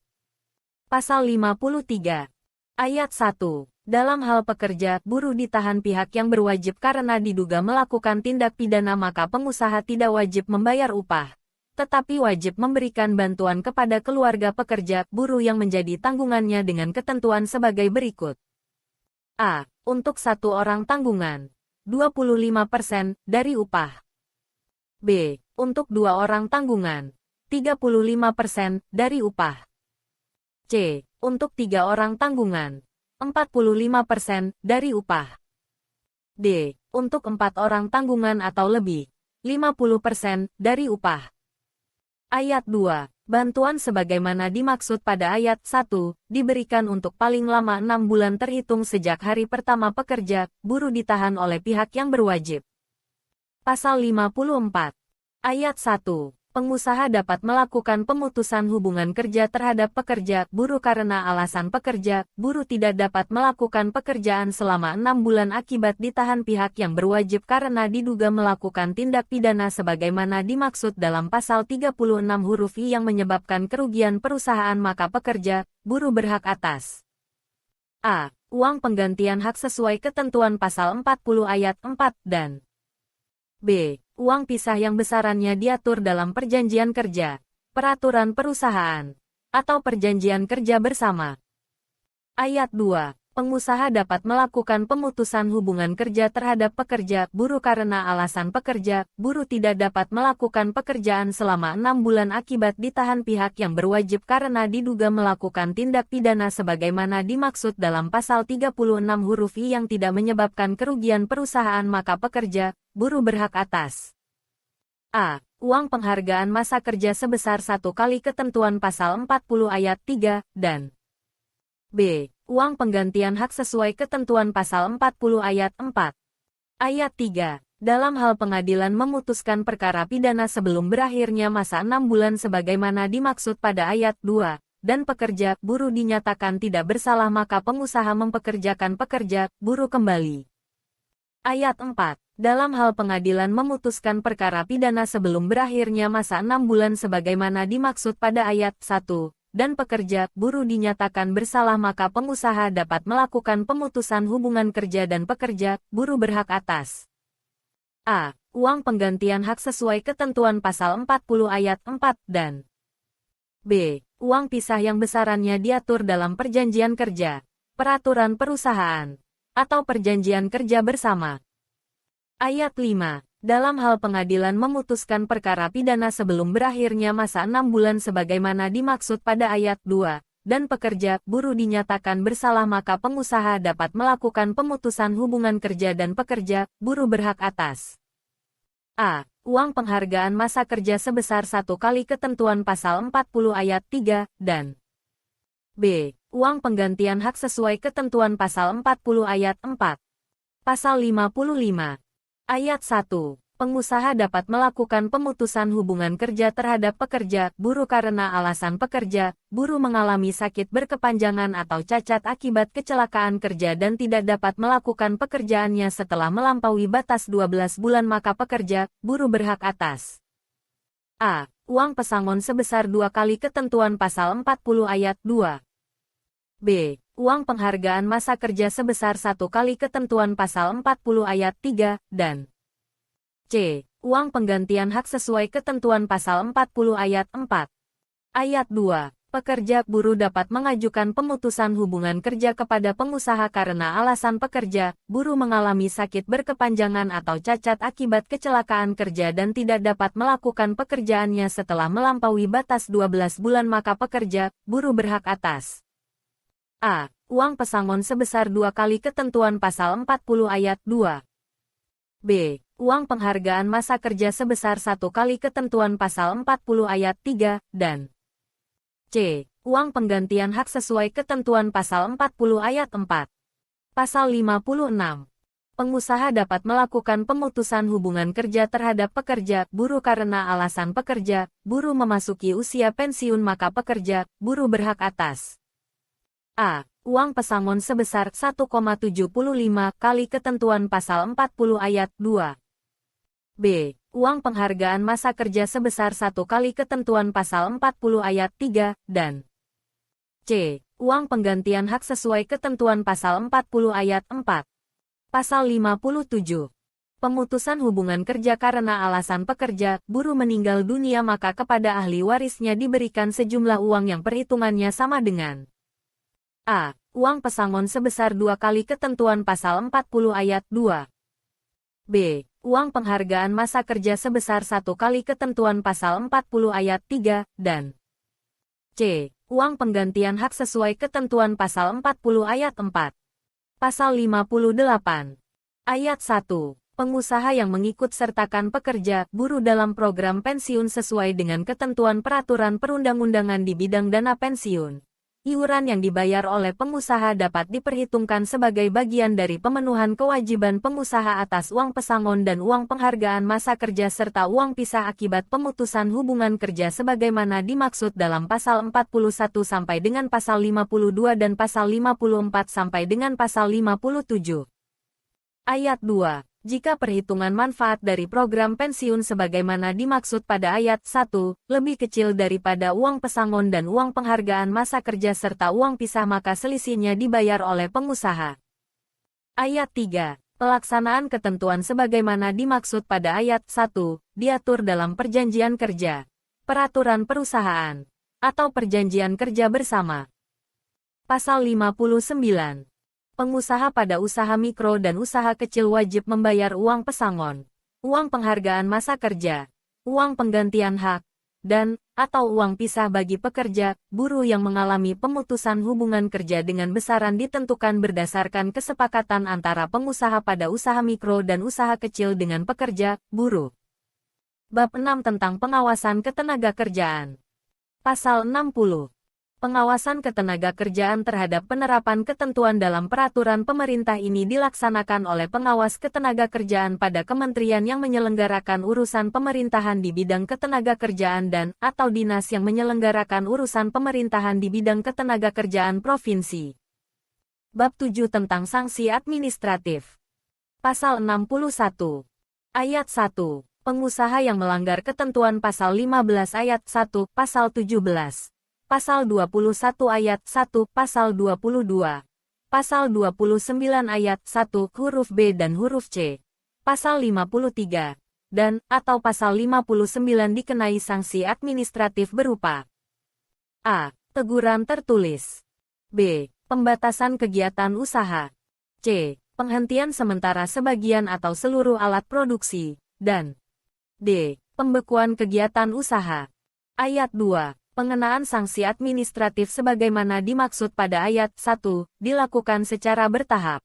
S1: Pasal 53. Ayat 1. Dalam hal pekerja buruh ditahan pihak yang berwajib karena diduga melakukan tindak pidana, maka pengusaha tidak wajib membayar upah, tetapi wajib memberikan bantuan kepada keluarga pekerja buruh yang menjadi tanggungannya dengan ketentuan sebagai berikut. A. Untuk satu orang tanggungan, 25% dari upah. B. Untuk dua orang tanggungan, 35% dari upah. C. Untuk tiga orang tanggungan, 45% dari upah. D. Untuk 4 orang tanggungan atau lebih, 50% dari upah. Ayat 2. Bantuan sebagaimana dimaksud pada ayat 1, diberikan untuk paling lama 6 bulan terhitung sejak hari pertama pekerja buruh ditahan oleh pihak yang berwajib. Pasal 54. Ayat 1. Pengusaha dapat melakukan pemutusan hubungan kerja terhadap pekerja buruh karena alasan pekerja buruh tidak dapat melakukan pekerjaan selama 6 bulan akibat ditahan pihak yang berwajib karena diduga melakukan tindak pidana sebagaimana dimaksud dalam pasal 36 huruf I yang menyebabkan kerugian perusahaan, maka pekerja buruh berhak atas A. Uang penggantian hak sesuai ketentuan pasal 40 ayat 4 dan B. Uang pisah yang besarannya diatur dalam perjanjian kerja, peraturan perusahaan, atau perjanjian kerja bersama. Ayat 2. Pengusaha dapat melakukan pemutusan hubungan kerja terhadap pekerja buruh karena alasan pekerja buruh tidak dapat melakukan pekerjaan selama 6 bulan akibat ditahan pihak yang berwajib karena diduga melakukan tindak pidana sebagaimana dimaksud dalam pasal 36 huruf I yang tidak menyebabkan kerugian perusahaan, maka pekerja buruh berhak atas A. Uang penghargaan masa kerja sebesar 1 kali ketentuan pasal 40 ayat 3, dan B. Uang penggantian hak sesuai ketentuan pasal 40 ayat 4. Ayat 3. Dalam hal pengadilan memutuskan perkara pidana sebelum berakhirnya masa 6 bulan sebagaimana dimaksud pada ayat 2, dan pekerja buruh dinyatakan tidak bersalah, maka pengusaha mempekerjakan pekerja buruh kembali. Ayat 4. Dalam hal pengadilan memutuskan perkara pidana sebelum berakhirnya masa 6 bulan sebagaimana dimaksud pada ayat 1, dan pekerja buruh dinyatakan bersalah, maka pengusaha dapat melakukan pemutusan hubungan kerja dan pekerja buruh berhak atas A. Uang penggantian hak sesuai ketentuan pasal 40 ayat 4 dan B. Uang pisah yang besarannya diatur dalam perjanjian kerja, peraturan perusahaan, atau perjanjian kerja bersama. Ayat 5. Dalam hal pengadilan memutuskan perkara pidana sebelum berakhirnya masa 6 bulan sebagaimana dimaksud pada ayat 2, dan pekerja buruh dinyatakan bersalah, maka pengusaha dapat melakukan pemutusan hubungan kerja dan pekerja buruh berhak atas A. Uang penghargaan masa kerja sebesar 1 kali ketentuan pasal 40 ayat 3, dan B. Uang penggantian hak sesuai ketentuan pasal 40 ayat 4. Pasal 55. Ayat 1. Pengusaha dapat melakukan pemutusan hubungan kerja terhadap pekerja, buruh karena alasan pekerja, buruh mengalami sakit berkepanjangan atau cacat akibat kecelakaan kerja dan tidak dapat melakukan pekerjaannya setelah melampaui batas 12 bulan maka pekerja, buruh berhak atas A. Uang pesangon sebesar 2 kali ketentuan pasal 40 ayat 2. B. Uang penghargaan masa kerja sebesar 1 kali ketentuan pasal 40 ayat 3, dan C. Uang penggantian hak sesuai ketentuan pasal 40 ayat 4. Ayat 2. Pekerja buruh dapat mengajukan pemutusan hubungan kerja kepada pengusaha karena alasan pekerja, buruh mengalami sakit berkepanjangan atau cacat akibat kecelakaan kerja dan tidak dapat melakukan pekerjaannya setelah melampaui batas 12 bulan maka pekerja, buruh berhak atas A. Uang pesangon sebesar 2 kali ketentuan pasal 40 ayat 2. B. Uang penghargaan masa kerja sebesar 1 kali ketentuan pasal 40 ayat 3, dan C. Uang penggantian hak sesuai ketentuan pasal 40 ayat 4. Pasal 56. Pengusaha dapat melakukan pemutusan hubungan kerja terhadap pekerja, buruh karena alasan pekerja, buruh memasuki usia pensiun maka pekerja, buruh berhak atas A. Uang pesangon sebesar 1,75 kali ketentuan pasal 40 ayat 2. B. Uang penghargaan masa kerja sebesar 1 kali ketentuan pasal 40 ayat 3, dan C. Uang penggantian hak sesuai ketentuan pasal 40 ayat 4. Pasal 57. Pemutusan hubungan kerja karena alasan pekerja, buruh meninggal dunia maka kepada ahli warisnya diberikan sejumlah uang yang perhitungannya sama dengan A. Uang pesangon sebesar 2 kali ketentuan pasal 40 ayat 2. B. Uang penghargaan masa kerja sebesar 1 kali ketentuan pasal 40 ayat 3, dan C. Uang penggantian hak sesuai ketentuan pasal 40 ayat 4. Pasal 58. Ayat 1. Pengusaha yang mengikut sertakan pekerja, buruh dalam program pensiun sesuai dengan ketentuan peraturan perundang-undangan di bidang dana pensiun. Iuran yang dibayar oleh pengusaha dapat diperhitungkan sebagai bagian dari pemenuhan kewajiban pengusaha atas uang pesangon dan uang penghargaan masa kerja serta uang pisah akibat pemutusan hubungan kerja sebagaimana dimaksud dalam pasal 41 sampai dengan pasal 52 dan pasal 54 sampai dengan pasal 57. Ayat 2. Jika perhitungan manfaat dari program pensiun sebagaimana dimaksud pada ayat 1, lebih kecil daripada uang pesangon dan uang penghargaan masa kerja serta uang pisah maka selisihnya dibayar oleh pengusaha. Ayat 3. Pelaksanaan ketentuan sebagaimana dimaksud pada ayat 1, diatur dalam perjanjian kerja, peraturan perusahaan, atau perjanjian kerja bersama. Pasal 59. Pengusaha pada usaha mikro dan usaha kecil wajib membayar uang pesangon, uang penghargaan masa kerja, uang penggantian hak, dan atau uang pisah bagi pekerja, buruh yang mengalami pemutusan hubungan kerja dengan besaran ditentukan berdasarkan kesepakatan antara pengusaha pada usaha mikro dan usaha kecil dengan pekerja, buruh. Bab 6 tentang pengawasan ketenagakerjaan. Pasal 60. Pengawasan ketenagakerjaan terhadap penerapan ketentuan dalam peraturan pemerintah ini dilaksanakan oleh pengawas ketenagakerjaan pada kementerian yang menyelenggarakan urusan pemerintahan di bidang ketenagakerjaan dan atau dinas yang menyelenggarakan urusan pemerintahan di bidang ketenagakerjaan provinsi. Bab 7 tentang sanksi administratif. Pasal 61. Ayat 1. Pengusaha yang melanggar ketentuan pasal 15 ayat 1, pasal 17. Pasal 21 ayat 1, pasal 22, pasal 29 ayat 1 huruf B dan huruf C, pasal 53, dan atau pasal 59 dikenai sanksi administratif berupa A. Teguran tertulis, B. Pembatasan kegiatan usaha, C. Penghentian sementara sebagian atau seluruh alat produksi, dan D. Pembekuan kegiatan usaha. Ayat 2. Pengenaan sanksi administratif sebagaimana dimaksud pada ayat 1, dilakukan secara bertahap.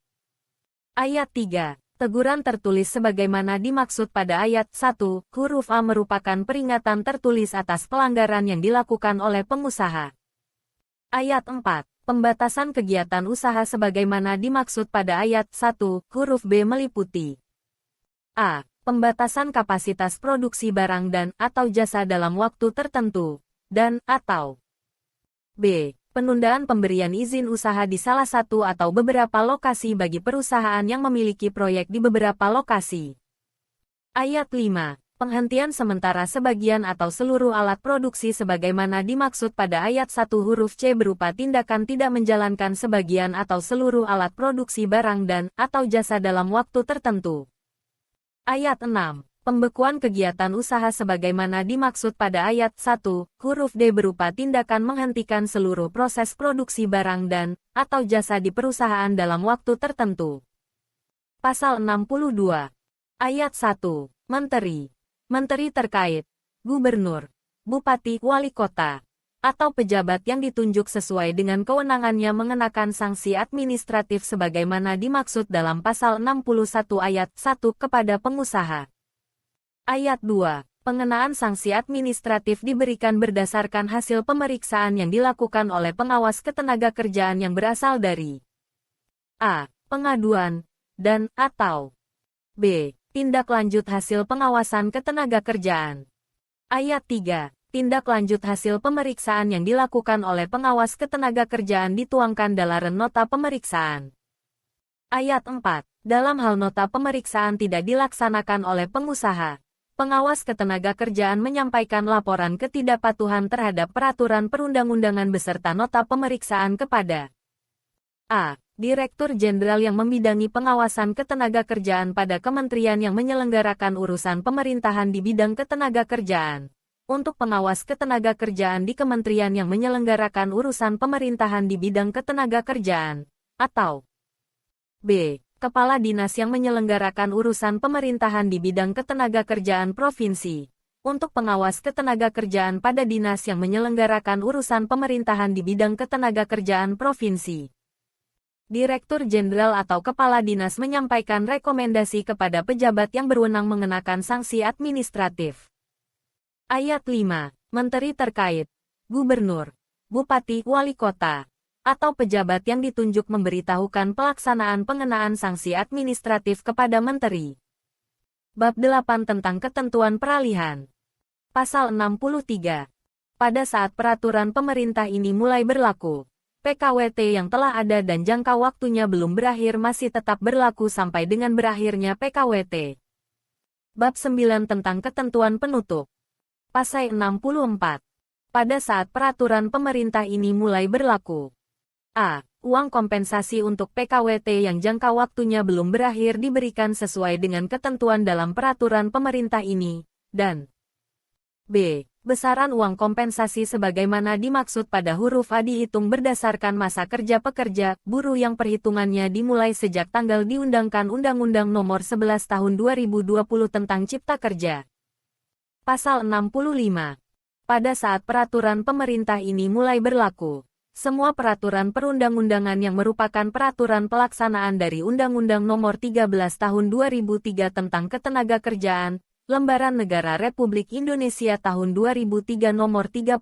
S1: Ayat 3. Teguran tertulis sebagaimana dimaksud pada ayat 1, huruf A merupakan peringatan tertulis atas pelanggaran yang dilakukan oleh pengusaha. Ayat 4. Pembatasan kegiatan usaha sebagaimana dimaksud pada ayat 1, huruf B meliputi A. Pembatasan kapasitas produksi barang dan atau jasa dalam waktu tertentu, dan atau B. Penundaan pemberian izin usaha di salah satu atau beberapa lokasi bagi perusahaan yang memiliki proyek di beberapa lokasi. Ayat 5. Penghentian sementara sebagian atau seluruh alat produksi sebagaimana dimaksud pada ayat 1 huruf C berupa tindakan tidak menjalankan sebagian atau seluruh alat produksi barang dan atau jasa dalam waktu tertentu. Ayat 6. Pembekuan kegiatan usaha sebagaimana dimaksud pada ayat 1 huruf D berupa tindakan menghentikan seluruh proses produksi barang dan atau jasa di perusahaan dalam waktu tertentu. Pasal 62. Ayat 1. Menteri terkait, gubernur, bupati, wali kota, atau pejabat yang ditunjuk sesuai dengan kewenangannya mengenakan sanksi administratif sebagaimana dimaksud dalam pasal 61 ayat 1 kepada pengusaha. Ayat 2. Pengenaan sanksi administratif diberikan berdasarkan hasil pemeriksaan yang dilakukan oleh pengawas ketenagakerjaan yang berasal dari A. Pengaduan, dan atau B. Tindak lanjut hasil pengawasan ketenagakerjaan. Ayat 3. Tindak lanjut hasil pemeriksaan yang dilakukan oleh pengawas ketenagakerjaan dituangkan dalam nota pemeriksaan. Ayat 4. Dalam hal nota pemeriksaan tidak dilaksanakan oleh pengusaha, pengawas ketenagakerjaan menyampaikan laporan ketidakpatuhan terhadap peraturan perundang-undangan beserta nota pemeriksaan kepada A. Direktur Jenderal yang membidangi pengawasan ketenagakerjaan pada kementerian yang menyelenggarakan urusan pemerintahan di bidang ketenagakerjaan. Untuk pengawas ketenagakerjaan di kementerian yang menyelenggarakan urusan pemerintahan di bidang ketenagakerjaan. Atau B. Kepala Dinas yang menyelenggarakan urusan pemerintahan di bidang ketenagakerjaan provinsi. Untuk pengawas ketenagakerjaan pada dinas yang menyelenggarakan urusan pemerintahan di bidang ketenagakerjaan provinsi. Direktur Jenderal atau Kepala Dinas menyampaikan rekomendasi kepada pejabat yang berwenang mengenakan sanksi administratif. Ayat 5. Menteri terkait, gubernur, bupati, wali kota, atau pejabat yang ditunjuk memberitahukan pelaksanaan pengenaan sanksi administratif kepada menteri. Bab 8 tentang ketentuan peralihan. Pasal 63. Pada saat peraturan pemerintah ini mulai berlaku, PKWT yang telah ada dan jangka waktunya belum berakhir masih tetap berlaku sampai dengan berakhirnya PKWT. Bab 9 tentang ketentuan penutup. Pasal 64. Pada saat peraturan pemerintah ini mulai berlaku. A. Uang kompensasi untuk PKWT yang jangka waktunya belum berakhir diberikan sesuai dengan ketentuan dalam peraturan pemerintah ini, dan B. Besaran uang kompensasi sebagaimana dimaksud pada huruf A dihitung berdasarkan masa kerja pekerja, buruh yang perhitungannya dimulai sejak tanggal diundangkan Undang-Undang Nomor 11 Tahun 2020 tentang Cipta Kerja. Pasal 65. Pada saat peraturan pemerintah ini mulai berlaku, semua peraturan perundang-undangan yang merupakan peraturan pelaksanaan dari Undang-Undang Nomor 13 Tahun 2003 tentang Ketenagakerjaan, Lembaran Negara Republik Indonesia Tahun 2003 Nomor 39,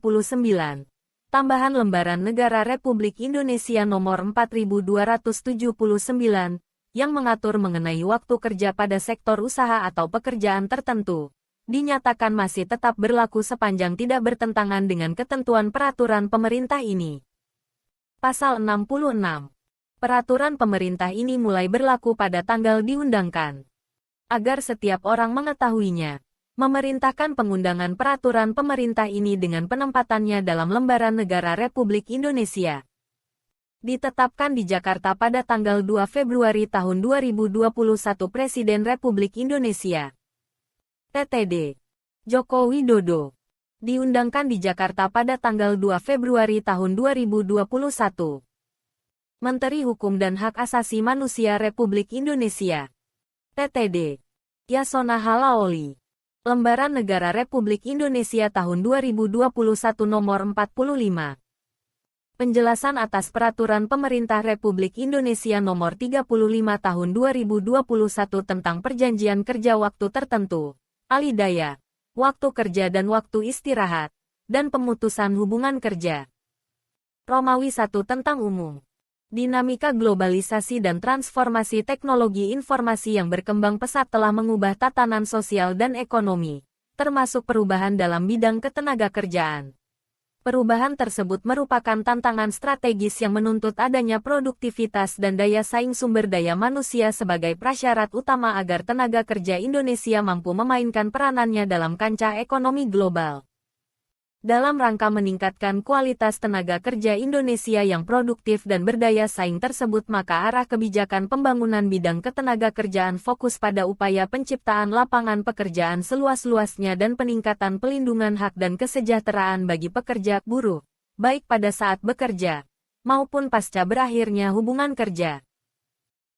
S1: tambahan Lembaran Negara Republik Indonesia Nomor 4279, yang mengatur mengenai waktu kerja pada sektor usaha atau pekerjaan tertentu, dinyatakan masih tetap berlaku sepanjang tidak bertentangan dengan ketentuan peraturan pemerintah ini. Pasal 66. Peraturan pemerintah ini mulai berlaku pada tanggal diundangkan. Agar setiap orang mengetahuinya, memerintahkan pengundangan peraturan pemerintah ini dengan penempatannya dalam Lembaran Negara Republik Indonesia. Ditetapkan di Jakarta pada tanggal 2 Februari tahun 2021 Presiden Republik Indonesia. TTD. Joko Widodo. Diundangkan di Jakarta pada tanggal 2 Februari tahun 2021. Menteri Hukum dan Hak Asasi Manusia Republik Indonesia. TTD. Yasona Halaoli. Lembaran Negara Republik Indonesia tahun 2021 Nomor 45. Penjelasan atas Peraturan Pemerintah Republik Indonesia Nomor 35 Tahun 2021 tentang Perjanjian Kerja Waktu Tertentu, Alidaya, Waktu Kerja dan Waktu Istirahat, dan Pemutusan Hubungan Kerja. Romawi 1 tentang umum. Dinamika globalisasi dan transformasi teknologi informasi yang berkembang pesat telah mengubah tatanan sosial dan ekonomi, termasuk perubahan dalam bidang ketenagakerjaan. Perubahan tersebut merupakan tantangan strategis yang menuntut adanya produktivitas dan daya saing sumber daya manusia sebagai prasyarat utama agar tenaga kerja Indonesia mampu memainkan peranannya dalam kancah ekonomi global. Dalam rangka meningkatkan kualitas tenaga kerja Indonesia yang produktif dan berdaya saing tersebut, maka arah kebijakan pembangunan bidang ketenagakerjaan fokus pada upaya penciptaan lapangan pekerjaan seluas-luasnya dan peningkatan pelindungan hak dan kesejahteraan bagi pekerja buruh, baik pada saat bekerja maupun pasca berakhirnya hubungan kerja.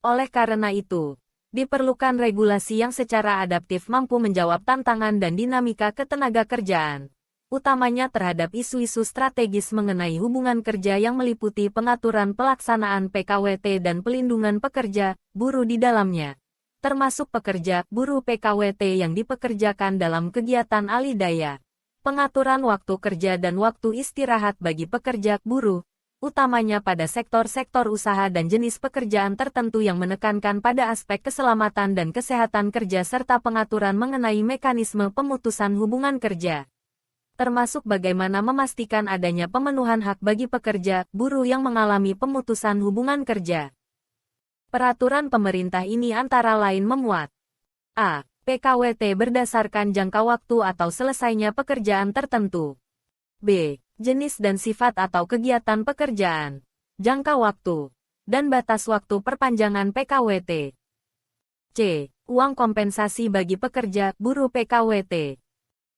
S1: Oleh karena itu, diperlukan regulasi yang secara adaptif mampu menjawab tantangan dan dinamika ketenagakerjaan, utamanya terhadap isu-isu strategis mengenai hubungan kerja yang meliputi pengaturan pelaksanaan PKWT dan pelindungan pekerja, buruh di dalamnya, termasuk pekerja, buruh PKWT yang dipekerjakan dalam kegiatan alih daya, pengaturan waktu kerja dan waktu istirahat bagi pekerja, buruh, utamanya pada sektor-sektor usaha dan jenis pekerjaan tertentu yang menekankan pada aspek keselamatan dan kesehatan kerja serta pengaturan mengenai mekanisme pemutusan hubungan kerja, termasuk bagaimana memastikan adanya pemenuhan hak bagi pekerja, buruh yang mengalami pemutusan hubungan kerja. Peraturan pemerintah ini antara lain memuat a. PKWT berdasarkan jangka waktu atau selesainya pekerjaan tertentu. b. Jenis dan sifat atau kegiatan pekerjaan, jangka waktu, dan batas waktu perpanjangan PKWT. c. Uang kompensasi bagi pekerja, buruh PKWT.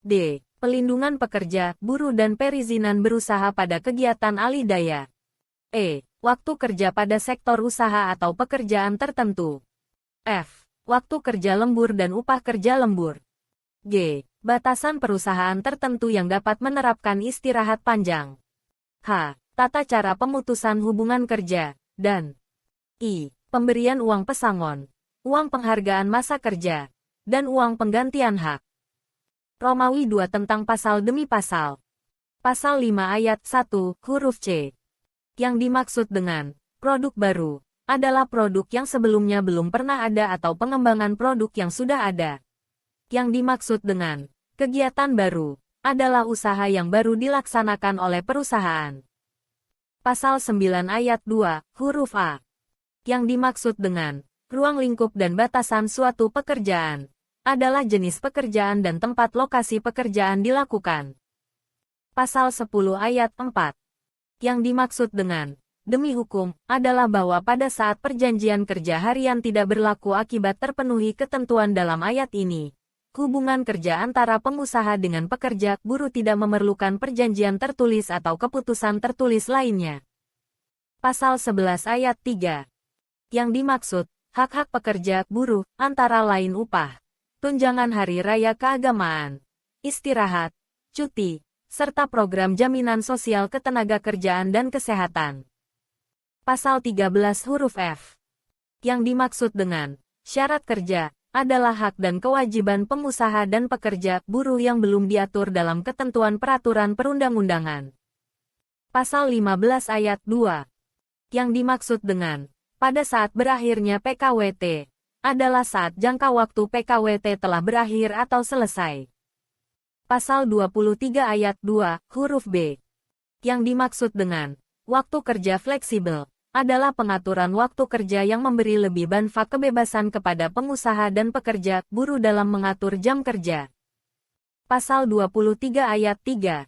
S1: d. Pelindungan pekerja, buruh dan perizinan berusaha pada kegiatan alih daya. E. Waktu kerja pada sektor usaha atau pekerjaan tertentu. F. Waktu kerja lembur dan upah kerja lembur. G. Batasan perusahaan tertentu yang dapat menerapkan istirahat panjang. H. Tata cara pemutusan hubungan kerja. Dan I. Pemberian uang pesangon, uang penghargaan masa kerja, dan uang penggantian hak. Romawi 2 tentang pasal demi pasal. Pasal 5 ayat 1, huruf C. Yang dimaksud dengan produk baru adalah produk yang sebelumnya belum pernah ada atau pengembangan produk yang sudah ada. Yang dimaksud dengan kegiatan baru adalah usaha yang baru dilaksanakan oleh perusahaan. Pasal 9 ayat 2, huruf A. Yang dimaksud dengan ruang lingkup dan batasan suatu pekerjaan adalah jenis pekerjaan dan tempat lokasi pekerjaan dilakukan. Pasal 10 ayat 4. Yang dimaksud dengan demi hukum adalah bahwa pada saat perjanjian kerja harian tidak berlaku akibat terpenuhi ketentuan dalam ayat ini, hubungan kerja antara pengusaha dengan pekerja, buruh tidak memerlukan perjanjian tertulis atau keputusan tertulis lainnya. Pasal 11 ayat 3. Yang dimaksud hak-hak pekerja, buruh, antara lain upah, tunjangan hari raya keagamaan, istirahat, cuti, serta program jaminan sosial ketenagakerjaan dan kesehatan. Pasal 13 huruf F. Yang dimaksud dengan syarat kerja adalah hak dan kewajiban pengusaha dan pekerja, buruh yang belum diatur dalam ketentuan peraturan perundang-undangan. Pasal 15 ayat 2. Yang dimaksud dengan pada saat berakhirnya PKWT adalah saat jangka waktu PKWT telah berakhir atau selesai. Pasal 23 ayat 2, huruf B. Yang dimaksud dengan waktu kerja fleksibel adalah pengaturan waktu kerja yang memberi lebih banyak kebebasan kepada pengusaha dan pekerja, buruh dalam mengatur jam kerja. Pasal 23 ayat 3.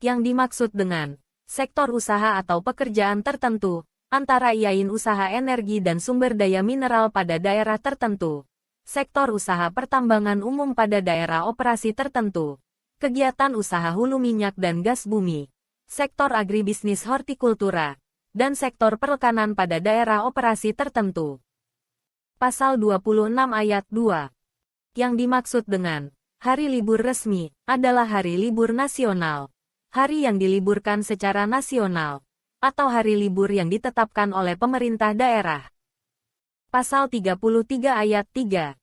S1: Yang dimaksud dengan sektor usaha atau pekerjaan tertentu, antara lain usaha energi dan sumber daya mineral pada daerah tertentu, sektor usaha pertambangan umum pada daerah operasi tertentu, kegiatan usaha hulu minyak dan gas bumi, sektor agribisnis hortikultura, dan sektor perikanan pada daerah operasi tertentu. Pasal 26 ayat 2. Yang dimaksud dengan hari libur resmi adalah hari libur nasional, hari yang diliburkan secara nasional, atau hari libur yang ditetapkan oleh pemerintah daerah. Pasal 33 ayat 3.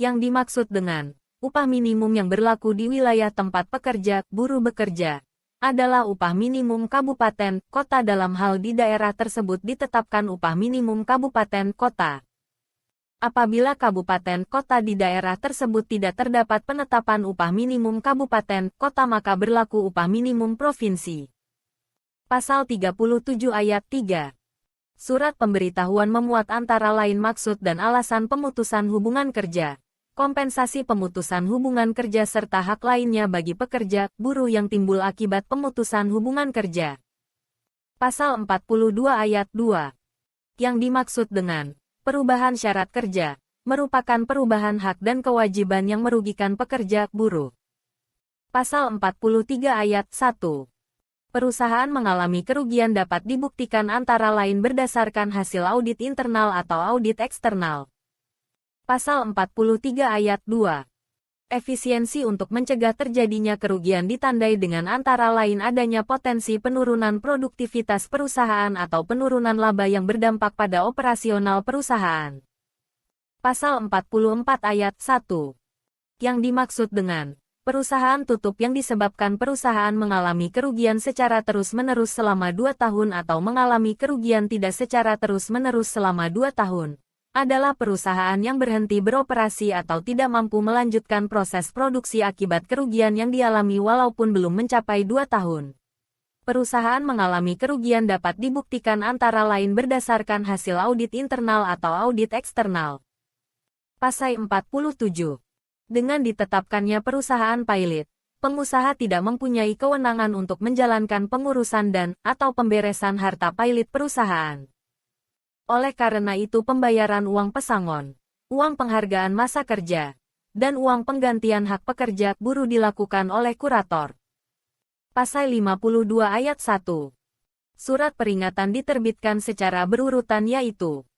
S1: Yang dimaksud dengan upah minimum yang berlaku di wilayah tempat pekerja, buruh bekerja, adalah upah minimum kabupaten kota. Dalam hal di daerah tersebut ditetapkan upah minimum kabupaten kota. Apabila kabupaten kota di daerah tersebut tidak terdapat penetapan upah minimum kabupaten kota, maka berlaku upah minimum provinsi. Pasal 37 ayat 3. Surat pemberitahuan memuat antara lain maksud dan alasan pemutusan hubungan kerja, kompensasi pemutusan hubungan kerja serta hak lainnya bagi pekerja, buruh yang timbul akibat pemutusan hubungan kerja. Pasal 42 ayat 2. Yang dimaksud dengan perubahan syarat kerja, merupakan perubahan hak dan kewajiban yang merugikan pekerja, buruh. Pasal 43 ayat 1. Perusahaan mengalami kerugian dapat dibuktikan antara lain berdasarkan hasil audit internal atau audit eksternal. Pasal 43 ayat 2. Efisiensi untuk mencegah terjadinya kerugian ditandai dengan antara lain adanya potensi penurunan produktivitas perusahaan atau penurunan laba yang berdampak pada operasional perusahaan. Pasal 44 ayat 1. Yang dimaksud dengan perusahaan tutup yang disebabkan perusahaan mengalami kerugian secara terus-menerus selama 2 tahun atau mengalami kerugian tidak secara terus-menerus selama 2 tahun. Adalah perusahaan yang berhenti beroperasi atau tidak mampu melanjutkan proses produksi akibat kerugian yang dialami walaupun belum mencapai 2 tahun. Perusahaan mengalami kerugian dapat dibuktikan antara lain berdasarkan hasil audit internal atau audit eksternal. Pasal 47. Dengan ditetapkannya perusahaan pilot, pengusaha tidak mempunyai kewenangan untuk menjalankan pengurusan dan atau pemberesan harta pilot perusahaan. Oleh karena itu pembayaran uang pesangon, uang penghargaan masa kerja, dan uang penggantian hak pekerja buruh dilakukan oleh kurator. Pasal 52 ayat 1. Surat peringatan diterbitkan secara berurutan yaitu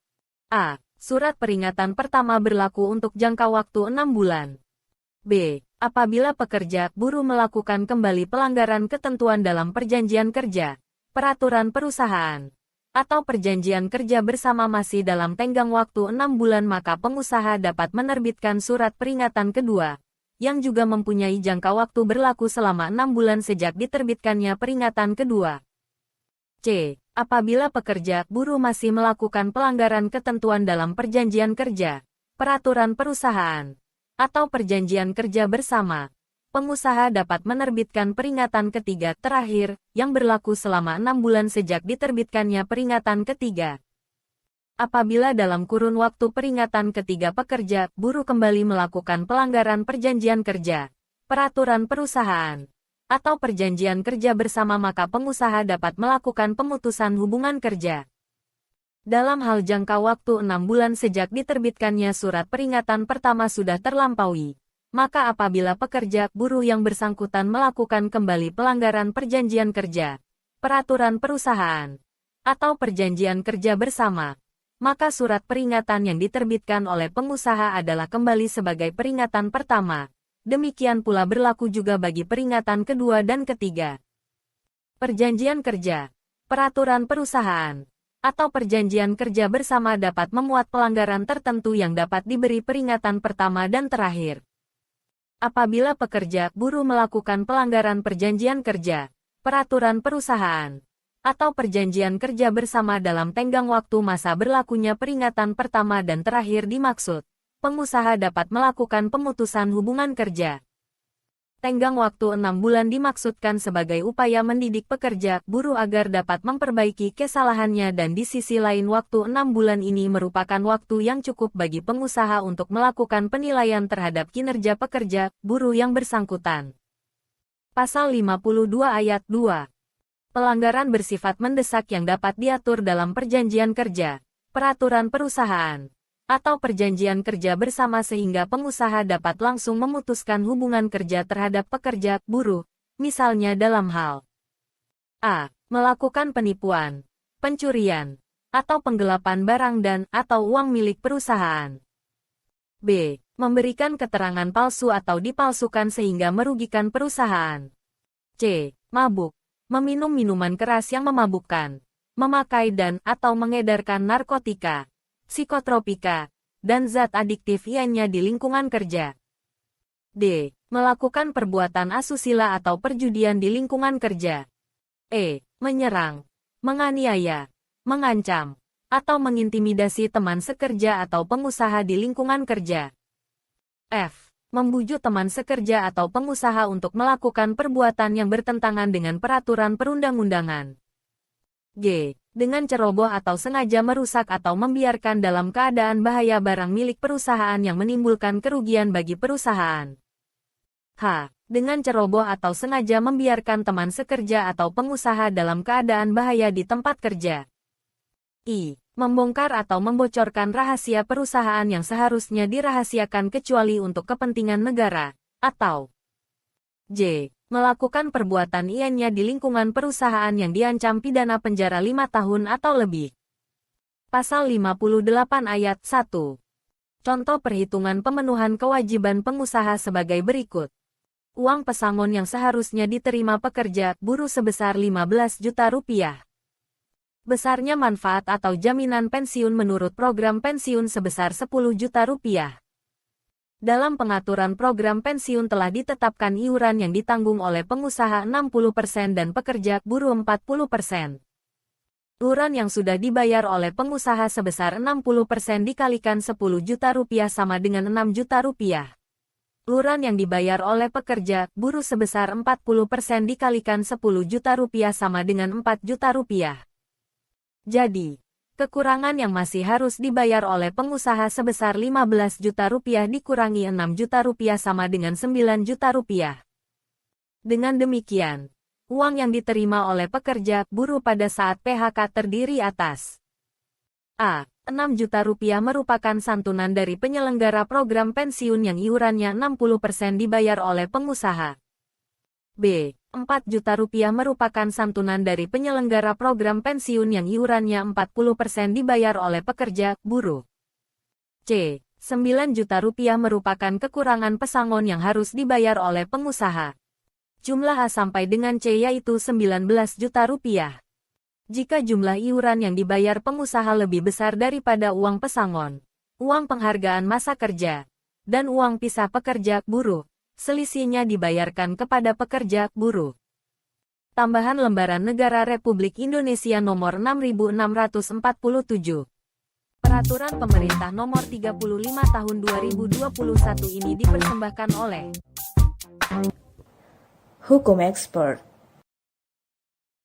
S1: A. Surat peringatan pertama berlaku untuk jangka waktu 6 bulan. B. Apabila pekerja buruh melakukan kembali pelanggaran ketentuan dalam perjanjian kerja, peraturan perusahaan, atau perjanjian kerja bersama masih dalam tenggang waktu 6 bulan, maka pengusaha dapat menerbitkan surat peringatan kedua, yang juga mempunyai jangka waktu berlaku selama 6 bulan sejak diterbitkannya peringatan kedua. C. Apabila pekerja buruh masih melakukan pelanggaran ketentuan dalam perjanjian kerja, peraturan perusahaan, atau perjanjian kerja bersama, pengusaha dapat menerbitkan peringatan ketiga terakhir, yang berlaku selama 6 bulan sejak diterbitkannya peringatan ketiga. Apabila dalam kurun waktu peringatan ketiga pekerja buruh kembali melakukan pelanggaran perjanjian kerja, peraturan perusahaan, atau perjanjian kerja bersama, maka pengusaha dapat melakukan pemutusan hubungan kerja. Dalam hal jangka waktu 6 bulan sejak diterbitkannya surat peringatan pertama sudah terlampaui, maka apabila pekerja buruh yang bersangkutan melakukan kembali pelanggaran perjanjian kerja, peraturan perusahaan, atau perjanjian kerja bersama, maka surat peringatan yang diterbitkan oleh pengusaha adalah kembali sebagai peringatan pertama. Demikian pula berlaku juga bagi peringatan kedua dan ketiga. Perjanjian kerja, peraturan perusahaan, atau perjanjian kerja bersama dapat memuat pelanggaran tertentu yang dapat diberi peringatan pertama dan terakhir. Apabila pekerja buruh melakukan pelanggaran perjanjian kerja, peraturan perusahaan, atau perjanjian kerja bersama dalam tenggang waktu masa berlakunya peringatan pertama dan terakhir dimaksud, pengusaha dapat melakukan pemutusan hubungan kerja. Tenggang waktu 6 bulan dimaksudkan sebagai upaya mendidik pekerja buruh agar dapat memperbaiki kesalahannya, dan di sisi lain waktu 6 bulan ini merupakan waktu yang cukup bagi pengusaha untuk melakukan penilaian terhadap kinerja pekerja buruh yang bersangkutan. Pasal 52 ayat 2. Pelanggaran bersifat mendesak yang dapat diatur dalam perjanjian kerja, peraturan perusahaan, atau perjanjian kerja bersama sehingga pengusaha dapat langsung memutuskan hubungan kerja terhadap pekerja buruh, misalnya dalam hal A. Melakukan penipuan, pencurian, atau penggelapan barang dan atau uang milik perusahaan. B. Memberikan keterangan palsu atau dipalsukan sehingga merugikan perusahaan. C. Mabuk, meminum minuman keras yang memabukkan, memakai dan atau mengedarkan narkotika, psikotropika, dan zat adiktif lainnya di lingkungan kerja. D. Melakukan perbuatan asusila atau perjudian di lingkungan kerja. E. Menyerang, menganiaya, mengancam, atau mengintimidasi teman sekerja atau pengusaha di lingkungan kerja. F. Membujuk teman sekerja atau pengusaha untuk melakukan perbuatan yang bertentangan dengan peraturan perundang-undangan. G. Dengan ceroboh atau sengaja merusak atau membiarkan dalam keadaan bahaya barang milik perusahaan yang menimbulkan kerugian bagi perusahaan. H. Dengan ceroboh atau sengaja membiarkan teman sekerja atau pengusaha dalam keadaan bahaya di tempat kerja. I. Membongkar atau membocorkan rahasia perusahaan yang seharusnya dirahasiakan kecuali untuk kepentingan negara, atau J. Melakukan perbuatan lainnya di lingkungan perusahaan yang diancam pidana penjara 5 tahun atau lebih. Pasal 58 ayat 1. Contoh perhitungan pemenuhan kewajiban pengusaha sebagai berikut. Uang pesangon yang seharusnya diterima pekerja buruh sebesar 15 juta rupiah. Besarnya manfaat atau jaminan pensiun menurut program pensiun sebesar 10 juta rupiah. Dalam pengaturan program pensiun telah ditetapkan iuran yang ditanggung oleh pengusaha 60% dan pekerja buruh 40%. Iuran yang sudah dibayar oleh pengusaha sebesar 60% dikalikan 10 juta rupiah sama dengan 6 juta rupiah. Iuran yang dibayar oleh pekerja buruh sebesar 40% dikalikan 10 juta rupiah sama dengan 4 juta rupiah. Jadi, kekurangan yang masih harus dibayar oleh pengusaha sebesar 15 juta rupiah dikurangi 6 juta rupiah sama dengan 9 juta rupiah. Dengan demikian, uang yang diterima oleh pekerja buruh pada saat PHK terdiri atas A. 6 juta rupiah merupakan santunan dari penyelenggara program pensiun yang iurannya 60% dibayar oleh pengusaha. B. 4 juta rupiah merupakan santunan dari penyelenggara program pensiun yang iurannya 40% dibayar oleh pekerja, buruh. C. 9 juta rupiah merupakan kekurangan pesangon yang harus dibayar oleh pengusaha. Jumlah A sampai dengan C yaitu 19 juta rupiah. Jika jumlah iuran yang dibayar pengusaha lebih besar daripada uang pesangon, uang penghargaan masa kerja, dan uang pisah pekerja, buruh, selisihnya dibayarkan kepada pekerja, buruh. Tambahan Lembaran Negara Republik Indonesia Nomor 6647. Peraturan Pemerintah Nomor 35 Tahun 2021 ini dipersembahkan oleh
S2: Hukum Expert.